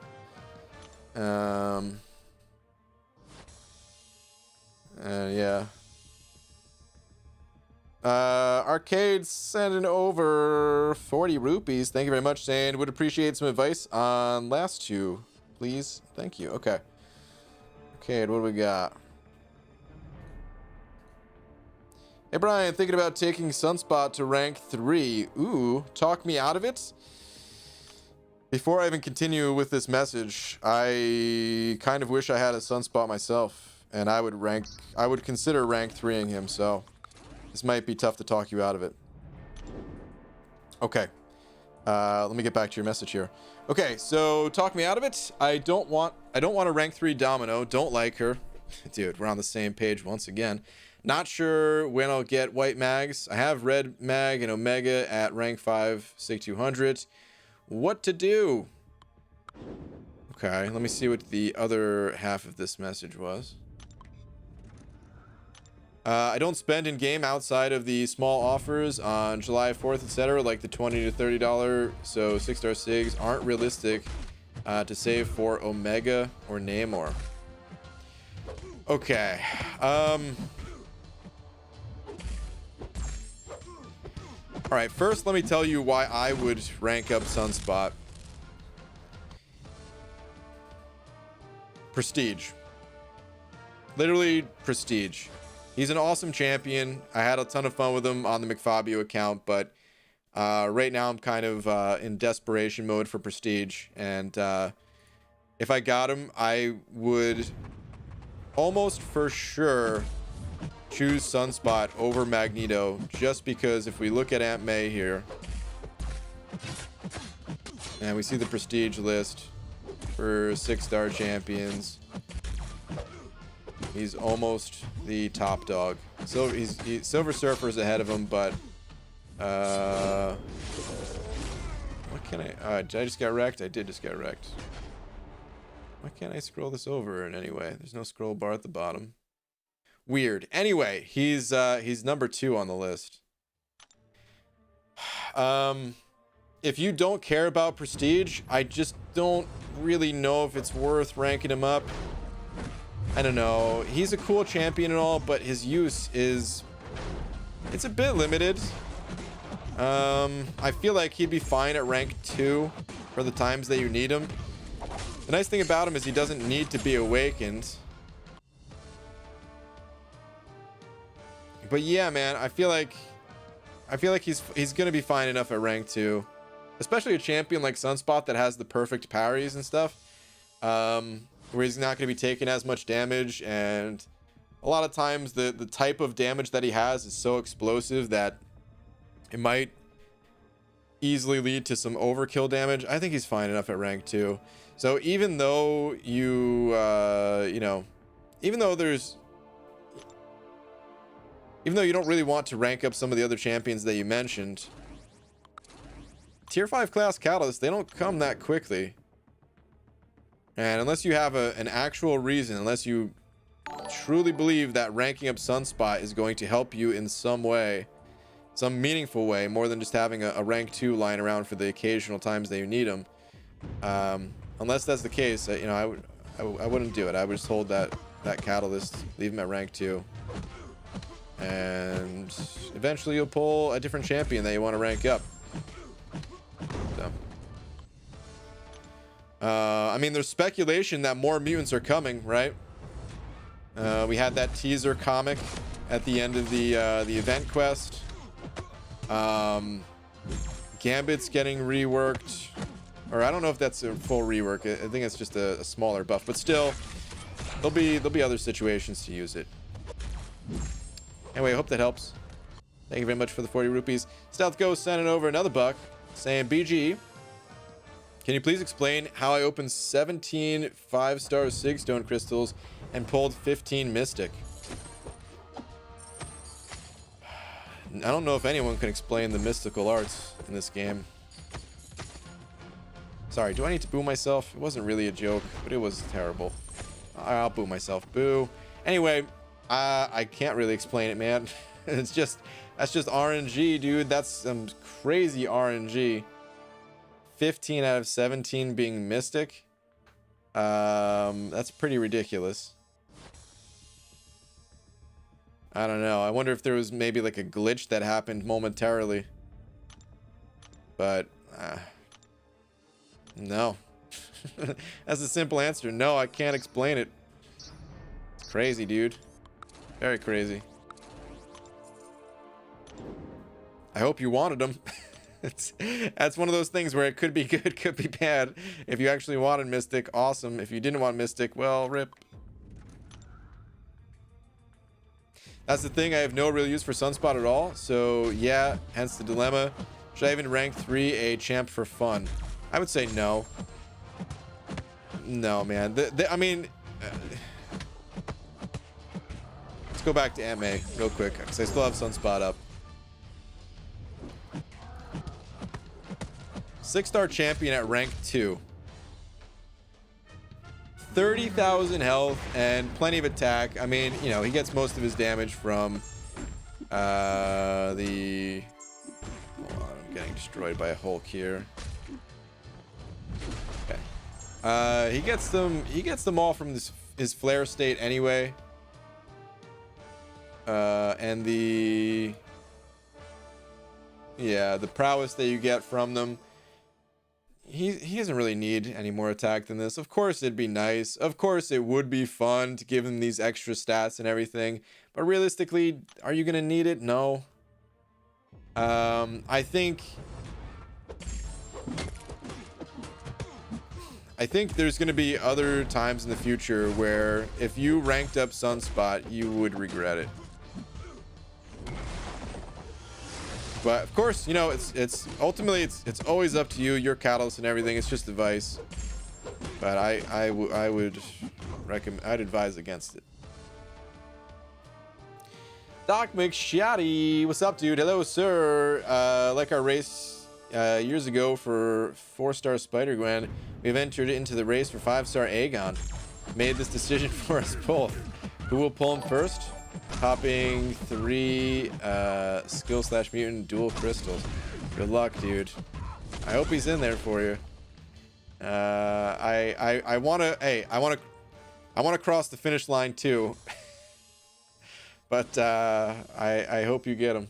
Yeah. Arcade sending over 40 rupees. Thank you very much, saying would appreciate some advice on last two, please. Thank you. Okay. Arcade, what do we got? Hey Brian, thinking about taking Sunspot to rank 3. Ooh, talk me out of it. Before I even continue with this message, I kind of wish I had a Sunspot myself, and I would consider rank 3ing him, so this might be tough to talk you out of it. Okay. Let me get back to your message here. Okay, so talk me out of it. I don't want to rank 3 Domino. Don't like her. Dude, we're on the same page once again. Not sure when I'll get white mags. I have red mag and Omega at rank 5, SIG 200. What to do? Okay, let me see what the other half of this message was. I don't spend in game outside of the small offers on July 4th, etc., like the $20 to $30, so 6-star SIGs aren't realistic to save for Omega or Namor. Okay. All right, first let me tell you why I would rank up Sunspot. Prestige. Literally prestige. He's an awesome champion. I had a ton of fun with him on the McFabio account, but right now I'm kind of in desperation mode for prestige. And if I got him, I would almost for sure choose Sunspot over Magneto, just because if we look at Aunt May here, and we see the prestige list for 6-star champions, he's almost the top dog. So Silver Surfer's ahead of him, but what can I? Did I just get wrecked? I did just get wrecked. Why can't I scroll this over in any way? There's no scroll bar at the bottom. Weird. Anyway, he's number 2 on the list. If you don't care about prestige, I just don't really know if it's worth ranking him up. I don't know. He's a cool champion and all, but his use is... it's a bit limited. I feel like he'd be fine at rank 2 for the times that you need him. The nice thing about him is he doesn't need to be awakened. But yeah, man, I feel like he's gonna be fine enough at rank 2, especially a champion like Sunspot that has the perfect parries and stuff. where he's not going to be taking as much damage, and a lot of times the type of damage that he has is so explosive that it might easily lead to some overkill damage. I think he's fine enough at rank 2. So even though you you know, even though you don't really want to rank up some of the other champions that you mentioned, tier 5 class catalysts, they don't come that quickly. And unless you have an actual reason, unless you truly believe that ranking up Sunspot is going to help you in some way, some meaningful way, more than just having a rank 2 lying around for the occasional times that you need them, unless that's the case, you know, I wouldn't do it. I would just hold that catalyst, leave him at rank 2, and eventually you'll pull a different champion that you want to rank up. So I mean, there's speculation that more mutants are coming, right? We had that teaser comic at the end of the event quest. Gambit's getting reworked, or I don't know if that's a full rework. I think it's just a smaller buff, but still, there'll be other situations to use it. Anyway, I hope that helps. Thank you very much for the 40 rupees. Stealth Ghost sending over another buck, saying, BG, can you please explain how I opened 17 5-star Sigstone crystals and pulled 15 Mystic? I don't know if anyone can explain the mystical arts in this game. Sorry, do I need to boo myself? It wasn't really a joke, but it was terrible. I'll boo myself. Boo. Anyway, I can't really explain it, man. That's just RNG, dude. That's some crazy RNG. 15 out of 17 being Mystic. That's pretty ridiculous. I don't know. I wonder if there was maybe like a glitch that happened momentarily. But no. That's a simple answer. No, I can't explain it. It's crazy, dude. Very crazy. I hope you wanted them. That's one of those things where it could be good, could be bad. If you actually wanted Mystic, awesome. If you didn't want Mystic, well, rip. That's the thing. I have no real use for Sunspot at all. So yeah, hence the dilemma. Should I even rank 3 a champ for fun? I would say no. No, man. I mean, let's go back to MA real quick because I still have Sunspot up. 6-star champion at rank 2. 30,000 health and plenty of attack. I mean, you know, he gets most of his damage from the... Hold on, I'm getting destroyed by a Hulk here. Okay. He gets them all from his flare state anyway. And the prowess that you get from them. He doesn't really need any more attack than this. Of course it'd be nice. Of course it would be fun to give him these extra stats and everything. But realistically, are you gonna need it? No. I think there's gonna be other times in the future where if you ranked up Sunspot, you would regret it. But of course, you know, it's ultimately it's always up to you, your catalyst and everything. It's just advice. But I would recommend, I'd advise against it. Doc McShatty, what's up, dude? Hello, sir. Like our race years ago for 4-star Spider-Gwen, we've entered into the race for 5-star Aegon. Made this decision for us both. Who will pull him first? Popping 3 skill/mutant dual crystals. Good luck, dude. I hope he's in there for you. I wanna cross the finish line too. But I hope you get him.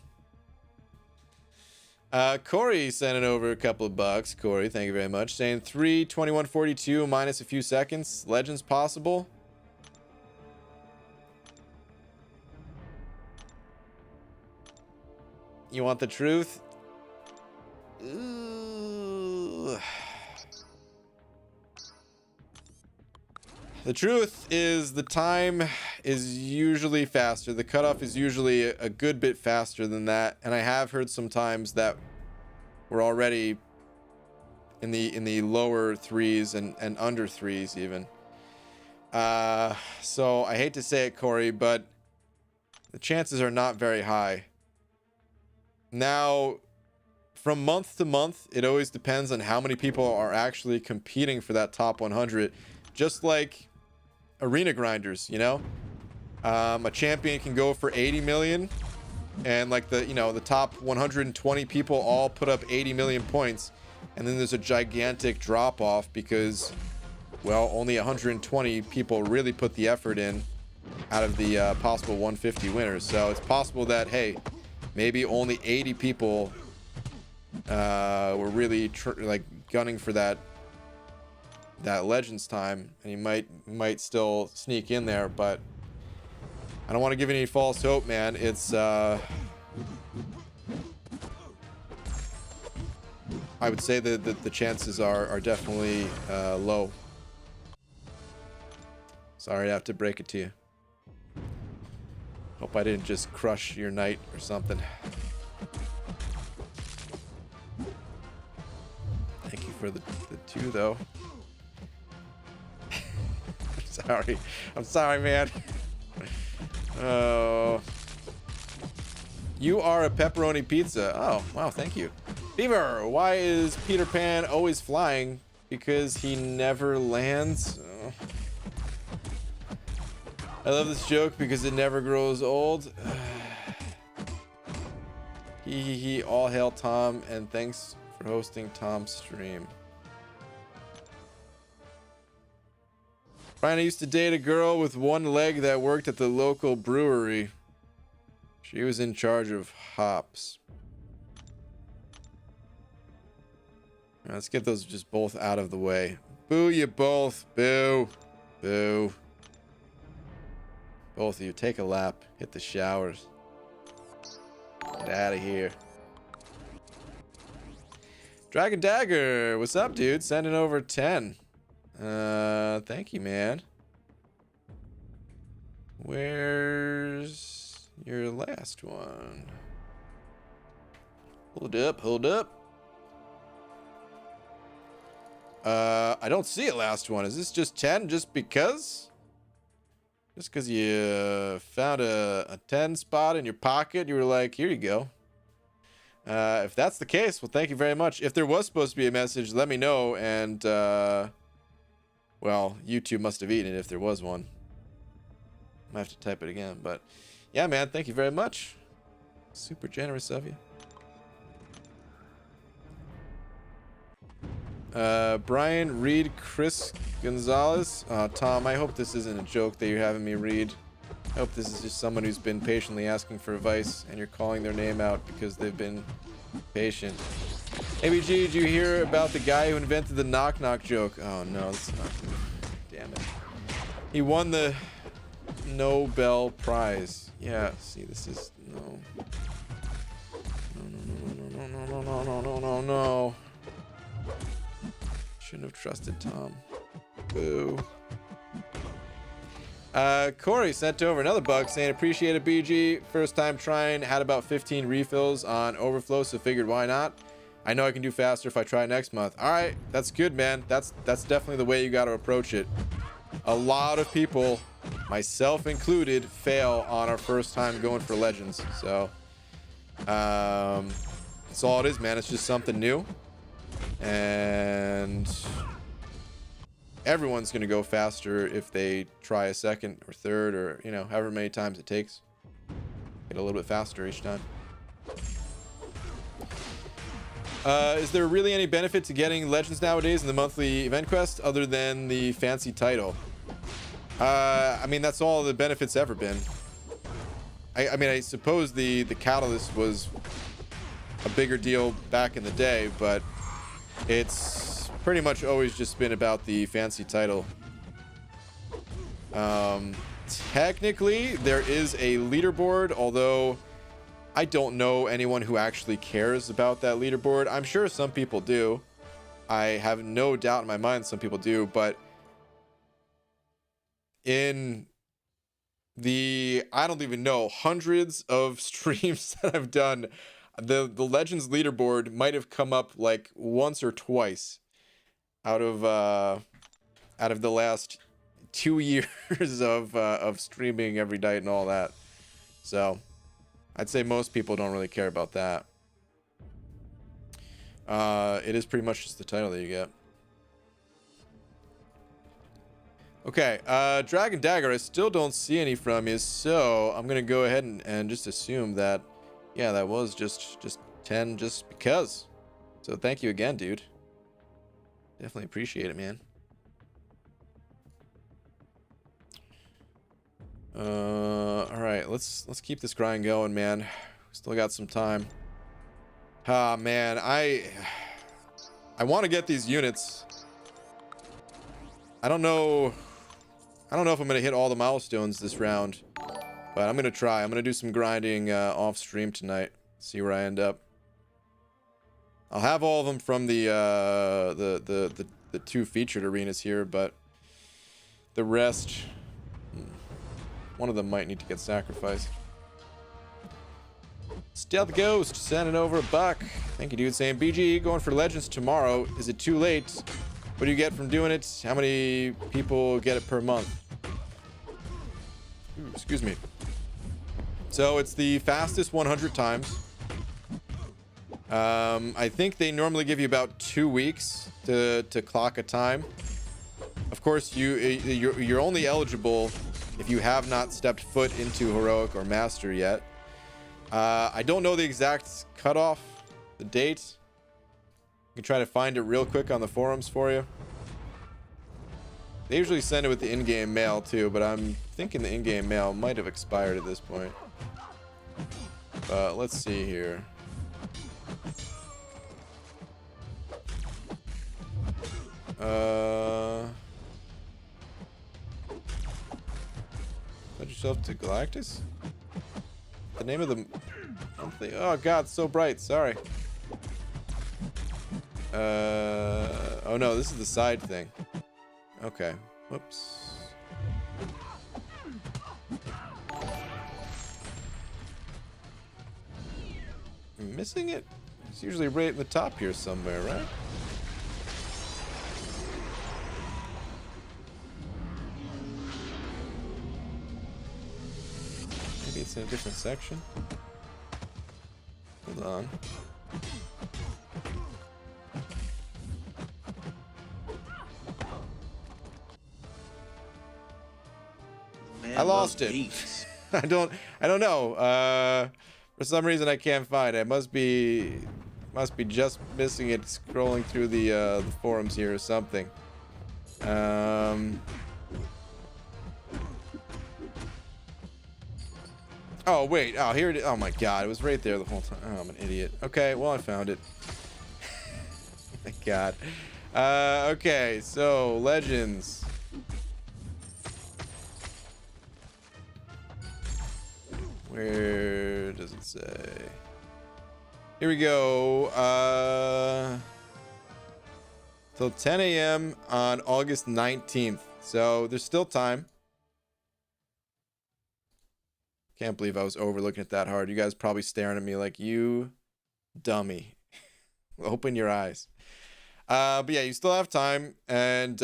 Corey sending over a couple of bucks. Corey, thank you very much. Saying 3:21:42 minus a few seconds. Legends possible. You want the truth? Ooh. The truth is the time is usually faster. The cutoff is usually a good bit faster than that. And I have heard sometimes that we're already in the lower threes and under threes even. So I hate to say it, Corey, but the chances are not very high. Now, from month to month, it always depends on how many people are actually competing for that top 100. Just like arena grinders, you know, a champion can go for 80 million, and like the top 120 people all put up 80 million points, and then there's a gigantic drop off because, well, only 120 people really put the effort in out of the possible 150 winners. So it's possible that, hey, maybe only 80 people were really like gunning for that Legends time, and he might still sneak in there, but I don't want to give any false hope, man. It's I would say that the chances are definitely low. Sorry I have to break it to you. Hope I didn't just crush your night or something. Thank you for the 2 though. I'm sorry, man. Oh. You are a pepperoni pizza. Oh, wow, thank you. Beaver, why is Peter Pan always flying? Because he never lands? Oh. I love this joke because it never grows old. He. All hail Tom, and thanks for hosting Tom's stream. Brian, I used to date a girl with one leg that worked at the local brewery. She was in charge of hops. Right, let's get those just both out of the way. Boo you both. Boo. Boo. Both of you, take a lap. Hit the showers. Get out of here. Dragon Dagger, what's up, dude? Sending over 10. Thank you, man. Where's your last one? Hold up, hold up. I don't see a last one. Is this just 10 just because? Just because you found a 10 spot in your pocket, you were like, here you go. If that's the case, well, thank you very much. If there was supposed to be a message, let me know, and well, YouTube must have eaten it if there was one. Might have to type it again, but yeah, man, thank you very much. Super generous of you. Brian, read Chris Gonzalez. Tom, I hope this isn't a joke that you're having me read. I hope this is just someone who's been patiently asking for advice and you're calling their name out because they've been patient. ABG, did you hear about the guy who invented the knock knock joke? Oh no, that's not good. Damn it. He won the Nobel Prize. Yeah, see, this is no. No. Shouldn't have trusted Tom. Boo. Corey sent over another bug saying, appreciate it, BG. First time trying, had about 15 refills on overflow, so figured why not. I know I can do faster if I try next month. All right, that's good, man. That's definitely the way you got to approach it. A lot of people, myself included, fail on our first time going for Legends. So that's all it is, man. It's just something new, and everyone's going to go faster if they try a second or third, or however many times it takes. Get a little bit faster each time. Is there really any benefit to getting Legends nowadays in the monthly event quest other than the fancy title? I mean, that's all the benefits ever been. I mean, I suppose the catalyst was a bigger deal back in the day, but it's pretty much always just been about the fancy title. Technically, there is a leaderboard, although I don't know anyone who actually cares about that leaderboard. I'm sure some people do. I have no doubt in my mind some people do, but in the, I don't even know, hundreds of streams that I've done, the Legends leaderboard might have come up like once or twice out of the last 2 years of streaming every night and all that. So I'd say most people don't really care about that. It is pretty much just the title that you get. Okay, Dragon Dagger, I still don't see any from you, so I'm gonna go ahead and just assume that, yeah, that was just 10 just because. So thank you again, dude. Definitely appreciate it, man. All right, let's keep this grind going, man. Still got some time. Ah, man, I want to get these units. I don't know if I'm going to hit all the milestones this round, but I'm going to try. I'm going to do some grinding off stream tonight. See where I end up. I'll have all of them from the 2 featured arenas here, but the rest, one of them might need to get sacrificed. Stealth Ghost sending over $1. Thank you, dude. Saying BG going for Legends tomorrow. Is it too late? What do you get from doing it? How many people get it per month? Ooh, excuse me. So it's the fastest 100 times. I think they normally give you about 2 weeks to clock a time. Of course, you're only eligible if you have not stepped foot into Heroic or Master yet. I don't know the exact cutoff, the date. I can try to find it real quick on the forums for you. They usually send it with the in-game mail too, but I'm thinking the in-game mail might have expired at this point. Let's see here. Put yourself to Galactus? The name of the... Oh god, it's so bright. Sorry. Oh no, this is the side thing. Okay. Whoops. I'm missing it? It's usually right in the top here somewhere, right? Maybe it's in a different section. Hold on. I lost it. I don't know. For some reason I can't find it. Must be just missing it scrolling through the forums here or something. Oh wait. Oh, here it is. Oh my god, it was right there the whole time. Oh, I'm an idiot. Okay, well I found it. Oh my god. Okay, so Legends. Where does it say? Here we go. Till 10 a.m. on August 19th. So there's still time. Can't believe I was overlooking it that hard. You guys probably staring at me like, you dummy. Open your eyes. But yeah, you still have time. And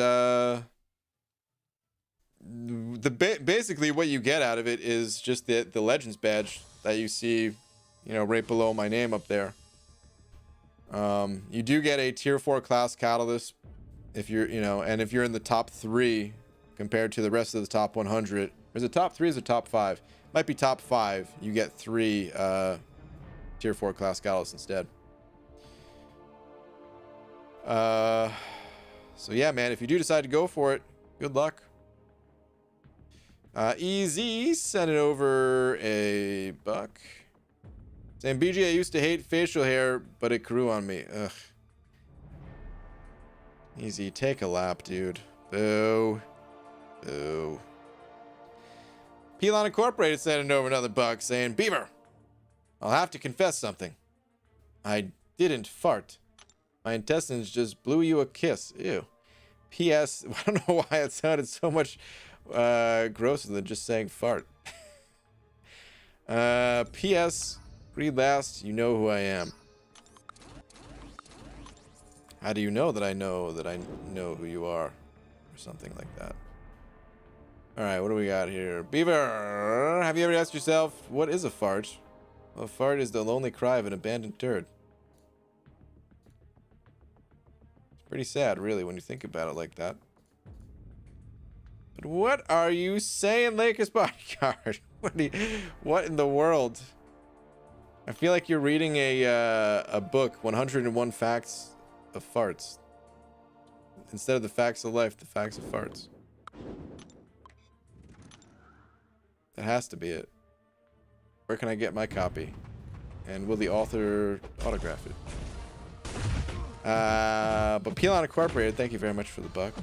basically what you get out of it is just the Legends badge that you see, you know, right below my name up there. You do get a tier 4 class catalyst if you're, you know, and if you're in the top 3 compared to the rest of the top 100. Is it top 3 or is it top 5? Might be top 5. You get 3 tier 4 class catalysts instead. So yeah, man, if you do decide to go for it, good luck. Easy sent it over $1. Saying BG, I used to hate facial hair, but it grew on me. Ugh. Easy, take a lap, dude. Boo. Boo. Pelon Incorporated sent it over another $1 saying, Beaver, I'll have to confess something. I didn't fart. My intestines just blew you a kiss. Ew. P.S. I don't know why it sounded so much grosser than just saying fart. P.S. Read last. You know who I am. How do you know that I know who you are? Or something like that. Alright, what do we got here? Beaver! Have you ever asked yourself, what is a fart? Well, a fart is the lonely cry of an abandoned turd. It's pretty sad, really, when you think about it like that. But what are you saying, Lakers Bodyguard? What in the world? I feel like you're reading a book, 101 Facts of Farts. Instead of the facts of life, the facts of farts. That has to be it. Where can I get my copy? And will the author autograph it? But Pelon Incorporated, thank you very much for the buck.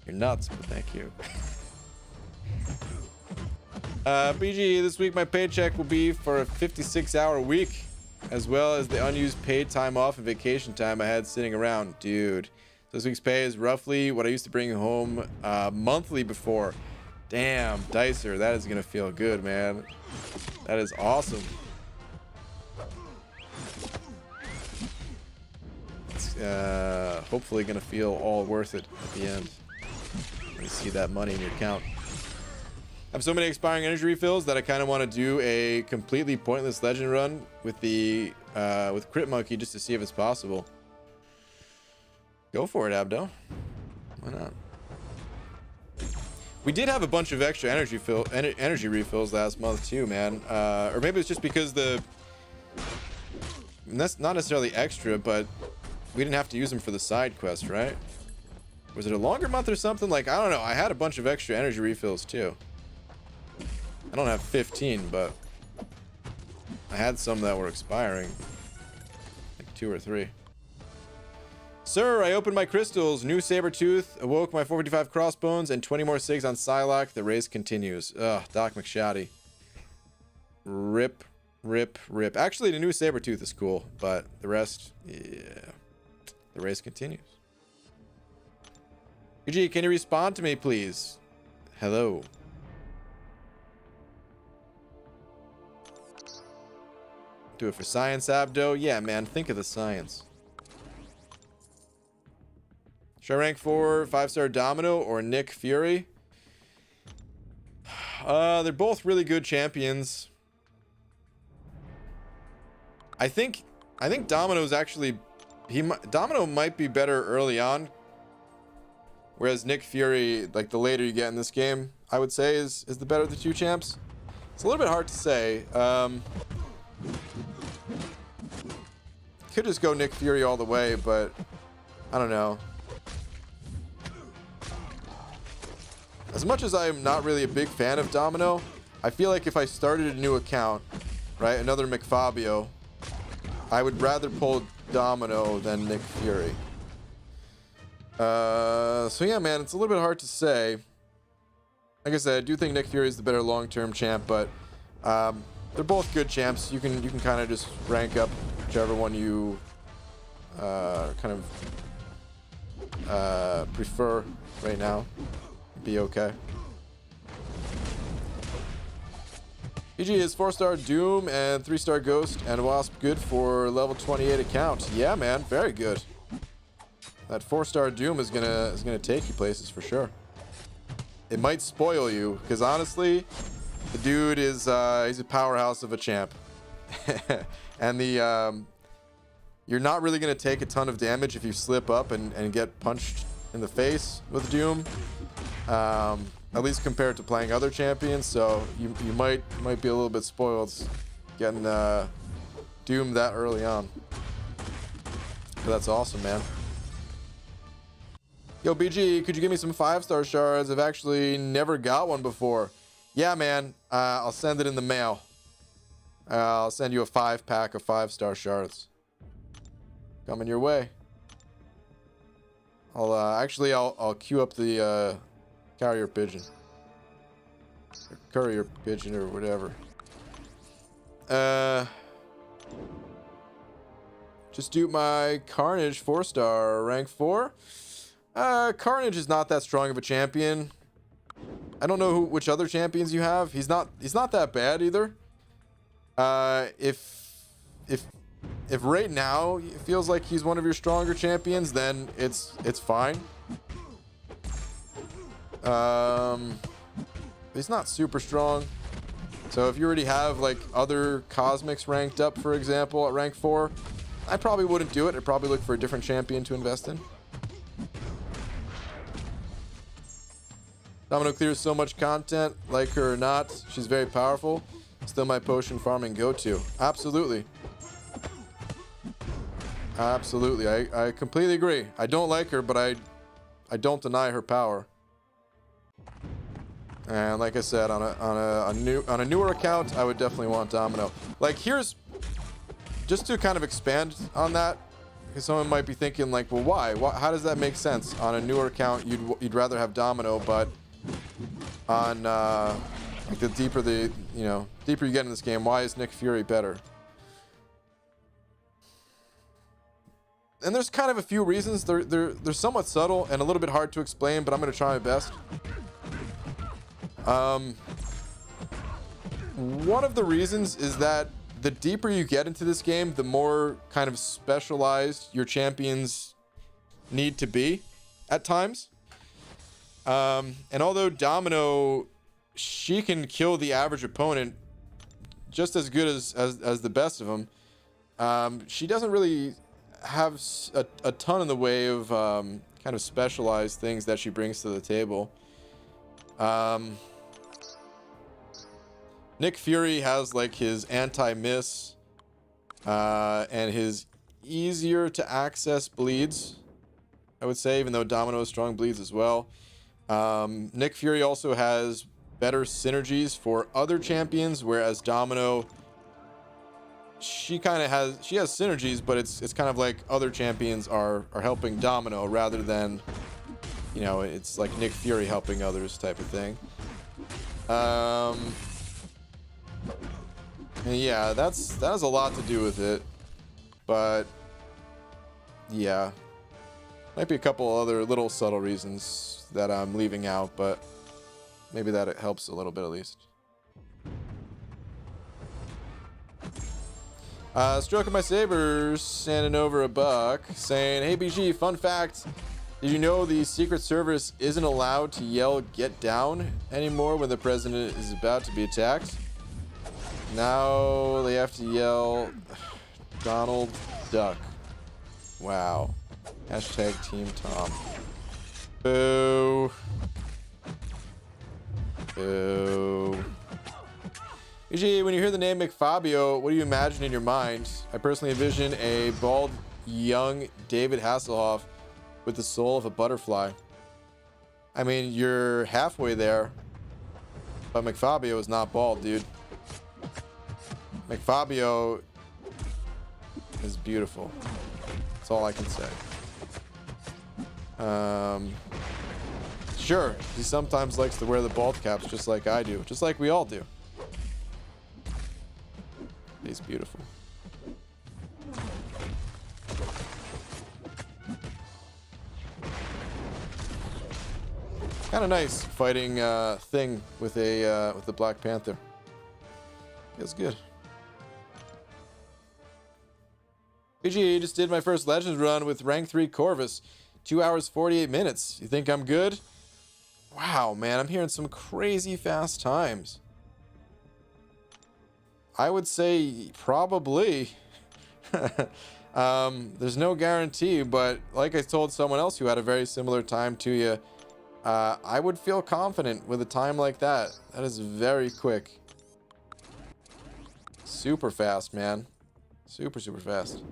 You're nuts, but thank you. BG, this week my paycheck will be for a 56-hour week, as well as the unused paid time off and vacation time I had sitting around. Dude, this week's pay is roughly what I used to bring home monthly before. Damn, Dicer, that is gonna feel good, man. That is awesome. It's hopefully gonna feel all worth it at the end. When you see that money in your account. I have so many expiring energy refills that I kind of want to do a completely pointless legend run with the with Crit Monkey just to see if it's possible. Go for it, Abdo. Why not? We did have a bunch of extra energy refills last month too, man. Or maybe it's just because that's not necessarily extra, but we didn't have to use them for the side quest, right? Was it a longer month or something? Like, I don't know. I had a bunch of extra energy refills too. I don't have 15, but I had some that were expiring. Like 2 or 3. Sir, I opened my crystals. New Sabertooth. Awoke my 455 crossbones and 20 more SIGs on Psylocke. The race continues. Ugh, Doc McShoddy. Rip, rip, rip. Actually, the new Sabertooth is cool, but the rest, yeah. The race continues. UG, can you respond to me, please? Hello. Do it for science, Abdo. Yeah, man. Think of the science. Should I rank for 5-star Domino or Nick Fury? They're both really good champions. I think Domino's actually Domino might be better early on. Whereas Nick Fury, like the later you get in this game, I would say is the better of the two champs. It's a little bit hard to say. Could just go Nick Fury all the way, but I don't know. As much as I'm not really a big fan of Domino, I feel like if I started a new account, right, another McFabio, I would rather pull Domino than Nick Fury. So yeah, man, it's a little bit hard to say. Like I said, I do think Nick Fury is the better long-term champ, but they're both good champs. You can kind of just rank up whichever one you kind of prefer right now. Be okay. PG is 4-star Doom and 3-star Ghost and Wasp good for level 28 account. Yeah, man, very good. That 4-star Doom is gonna take you places for sure. It might spoil you because honestly, the dude is he's a powerhouse of a champ, and you're not really gonna take a ton of damage if you slip up and get punched in the face with Doom. At least compared to playing other champions, so you might be a little bit spoiled getting Doom that early on. But that's awesome, man. Yo, BG, could you give me some 5-star shards? I've actually never got one before. Yeah, man. I'll send it in the mail. I'll send you a 5-pack of 5-star shards. Coming your way. I'll queue up the carrier pigeon. Or courier pigeon or whatever. Just do my Carnage 4-star rank 4. Carnage is not that strong of a champion. I don't know which other champions you have. He's not that bad either. If right now it feels like he's one of your stronger champions, then it's fine. He's not super strong. So if you already have like other cosmics ranked up, for example, at rank 4, I probably wouldn't do it. I'd probably look for a different champion to invest in. Domino clears so much content, like her or not. She's very powerful. Still my potion farming go-to. Absolutely. Absolutely. I completely agree. I don't like her, but I don't deny her power. And like I said, on a newer account, I would definitely want Domino. Like, here's just to kind of expand on that, because someone might be thinking like, well, why? How does that make sense? On a newer account, you'd rather have Domino, but on like the deeper deeper you get in this game, why is Nick Fury better? And there's kind of a few reasons. They're somewhat subtle and a little bit hard to explain, but I'm gonna try my best. One of the reasons is that the deeper you get into this game, the more kind of specialized your champions need to be at times. And although Domino, she can kill the average opponent just as good as the best of them, she doesn't really have a ton in the way of kind of specialized things that she brings to the table. Nick Fury has like his anti-miss and his easier to access bleeds, I would say, even though Domino has strong bleeds as well. Nick Fury also has better synergies for other champions, whereas Domino, she has synergies, but it's kind of like other champions are helping Domino rather than, you know, it's like Nick Fury helping others type of thing. And yeah, that has a lot to do with it, but yeah, might be a couple other little subtle reasons that I'm leaving out, but maybe that it helps a little bit at least. Stroking my sabers, sending over $1, saying, "Hey BG, fun fact. Did you know the Secret Service isn't allowed to yell 'get down' anymore when the president is about to be attacked? Now they have to yell Donald Duck. Wow. Hashtag Team Tom. Boo. Boo. Usually when you hear the name McFabio, what do you imagine in your mind? I personally envision a bald, young David Hasselhoff with the soul of a butterfly. I mean, you're halfway there, but McFabio is not bald, dude. McFabio is beautiful. That's all I can say. Sure, he sometimes likes to wear the bald caps just like I do, just like we all do. He's beautiful. Kind of nice fighting Thing with the Black Panther. Feels good. BG, just did my first Legends run with rank 3 Corvus. 2 hours 48 minutes. You think I'm good? Wow, man, I'm hearing some crazy fast times. I would say probably. There's no guarantee, but like I told someone else who had a very similar time to you, I would feel confident with a time like that. That is very quick. Super fast, man. Super, super fast.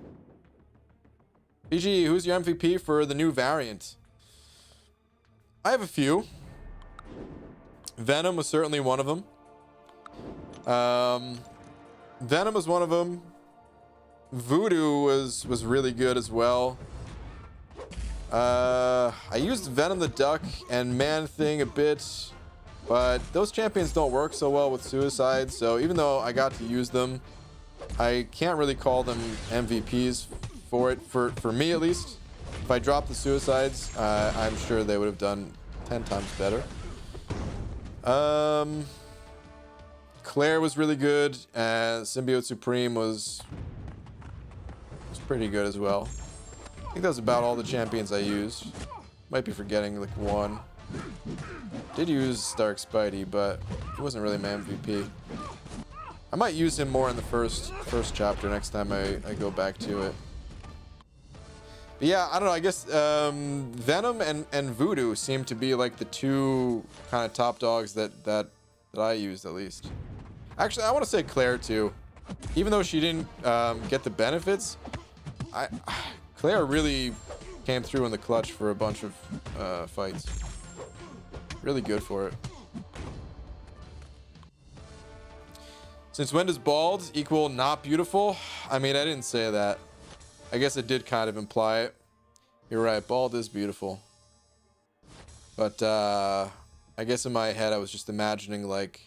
BG, who's your MVP for the new variant? I have a few. Venom was certainly one of them. Venom was one of them. Voodoo was really good as well. I used Venom the Duck and Man Thing a bit, but those champions don't work so well with Suicide, so even though I got to use them, I can't really call them MVPs for it, for me at least. If If I dropped the suicides, I'm sure they would have done 10 times better. Claire was really good, and Symbiote Supreme was pretty good as well. I think that's about all the champions I used. Might be forgetting like one. Did use Dark Spidey, but he wasn't really my MVP. I might use him more in the first chapter next time I go back to it. But yeah, I don't know. I guess Venom and Voodoo seem to be like the two kind of top dogs that I used at least. Actually, I want to say Claire too. Even though she didn't get the benefits, Claire really came through in the clutch for a bunch of fights. Really good for it. Since when does bald equal not beautiful? I mean, I didn't say that. I guess it did kind of imply it. You're right, bald is beautiful. But I guess in my head I was just imagining like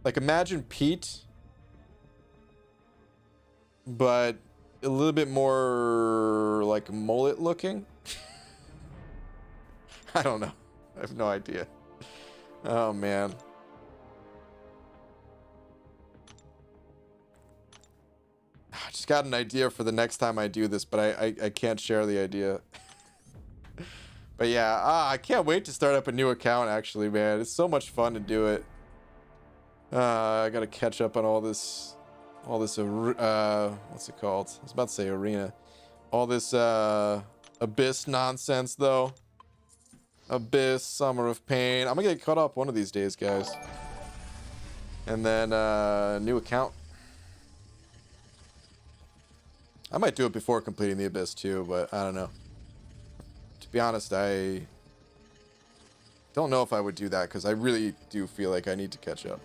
imagine Pete, but a little bit more like mullet looking. I don't know. I have no idea. Oh man. I just got an idea for the next time I do this, but I can't share the idea. But yeah, I can't wait to start up a new account actually, man. It's so much fun to do it. I gotta catch up on all this what's it called? I was about to say arena. All this Abyss nonsense though. Abyss, Summer of Pain. I'm gonna get caught up one of these days, guys. And then new account. I might do it before completing the Abyss too, but I don't know. To be honest, I don't know if I would do that because I really do feel like I need to catch up.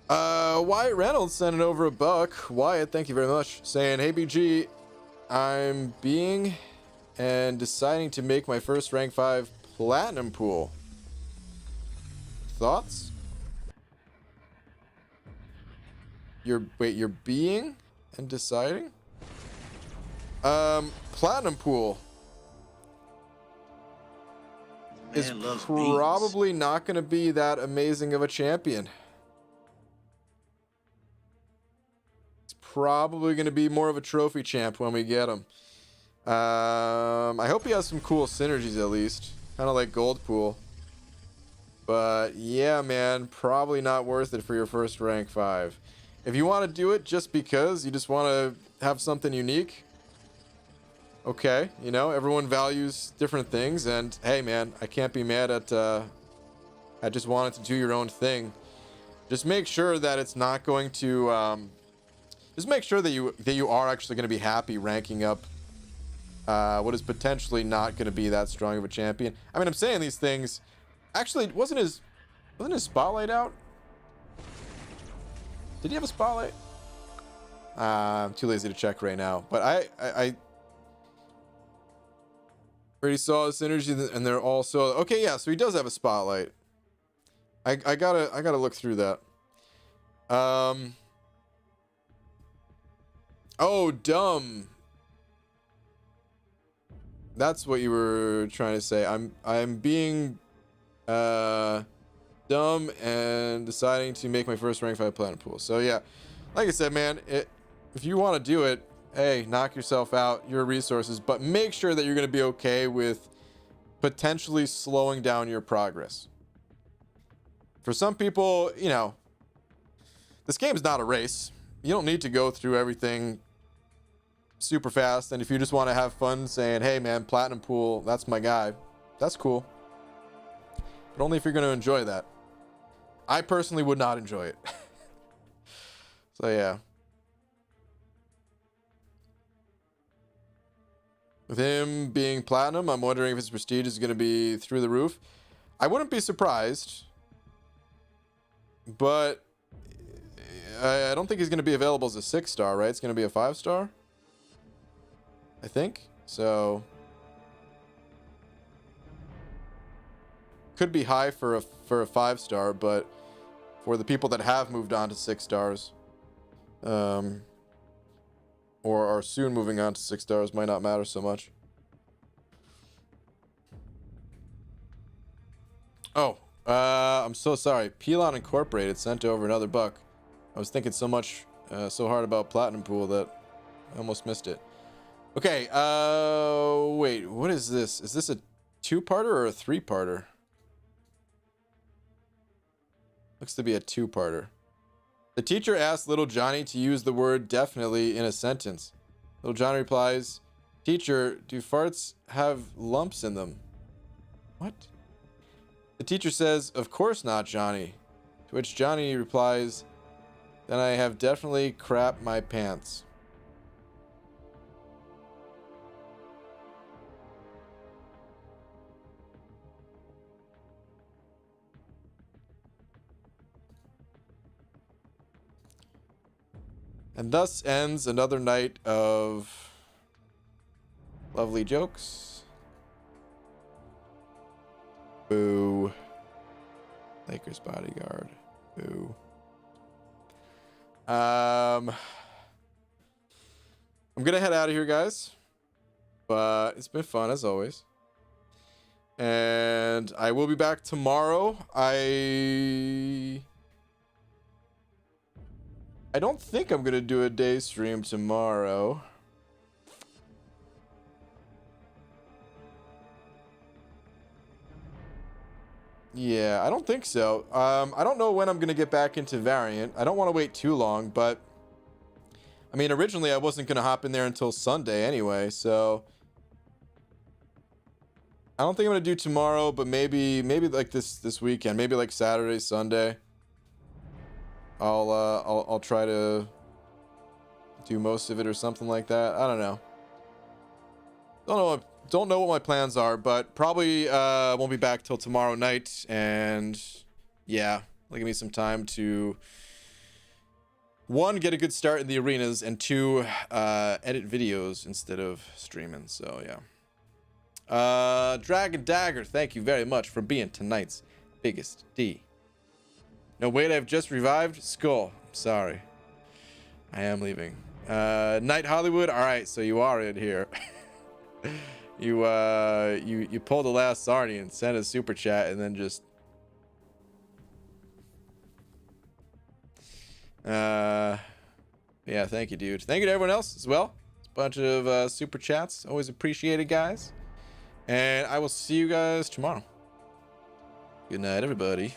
Wyatt Reynolds sending over $1. Wyatt, thank you very much. Saying, hey BG, I'm being and deciding to make my first rank 5 platinum pool. Thoughts? You're being and deciding? Platinum pool is probably not going to be that amazing of a champion. It's probably going to be more of a trophy champ when we get him. I hope he has some cool synergies at least, kind of like Gold Pool. But yeah, man, probably not worth it for your first rank 5. If you want to do it just because you just want to have something unique, okay, you know, everyone values different things, and hey, man, I can't be mad at I just wanted to do your own thing. Just make sure that it's not going to just make sure that you are actually going to be happy ranking up what is potentially not going to be that strong of a champion. I mean, I'm saying these things. Actually, wasn't his spotlight out? Did he have a spotlight? I'm too lazy to check right now. But I already saw his synergy, and they're also okay. Yeah, so he does have a spotlight. I gotta look through that. Oh, dumb. That's what you were trying to say. I'm being dumb and deciding to make my first rank 5 platinum pool. So yeah, like I said, man, if you want to do it, hey, knock yourself out, your resources, but make sure that you're going to be okay with potentially slowing down your progress. For some people, you know, this game is not a race. You don't need to go through everything super fast, and if you just want to have fun saying, hey man, platinum pool, that's my guy, that's cool, but only if you're going to enjoy that. I personally would not enjoy it. So yeah, with him being platinum, I'm wondering if his prestige is going to be through the roof. I wouldn't be surprised, but I don't think he's going to be available as a 6-star, right? It's going to be a 5-star, I think. So could be high for a 5-star, but for the people that have moved on to 6 stars, or or are soon moving on to 6 stars might not matter so much. Oh, I'm so sorry. Pelon Incorporated sent over another buck. I was thinking so hard about Platinum Pool that I almost missed it. Okay, wait, what is this? Is this a 2-parter or a 3-parter? Looks to be a 2-parter. The teacher asked little Johnny to use the word definitely in a sentence. Little Johnny replies, "Teacher, do farts have lumps in them?" What? The teacher says, "Of course not, Johnny." To which Johnny replies, "Then I have definitely crapped my pants." And thus ends another night of lovely jokes. Boo. Lakers bodyguard. Boo. I'm gonna head out of here, guys. But it's been fun as always. And I will be back tomorrow. I don't think I'm gonna do a day stream tomorrow. Yeah, I don't think so. I don't know when I'm gonna get back into Variant. I don't want to wait too long, but I mean, originally I wasn't gonna hop in there until Sunday anyway, so I don't think I'm gonna do tomorrow, but maybe like this weekend, maybe like Saturday, Sunday. I'll try to do most of it or something like that. I don't know. Don't know what my plans are, but probably won't be back till tomorrow night. And yeah, it'll give me some time to 1, get a good start in the arenas, and 2, edit videos instead of streaming. So yeah. Dragon Dagger, thank you very much for being tonight's biggest D. No, wait, I've just revived Skull. Sorry. I am leaving. Night Hollywood. All right, so you are in here. You pulled the last Sarni and sent a super chat and then just yeah, thank you, dude. Thank you to everyone else as well. It's a bunch of super chats. Always appreciated, guys. And I will see you guys tomorrow. Good night, everybody.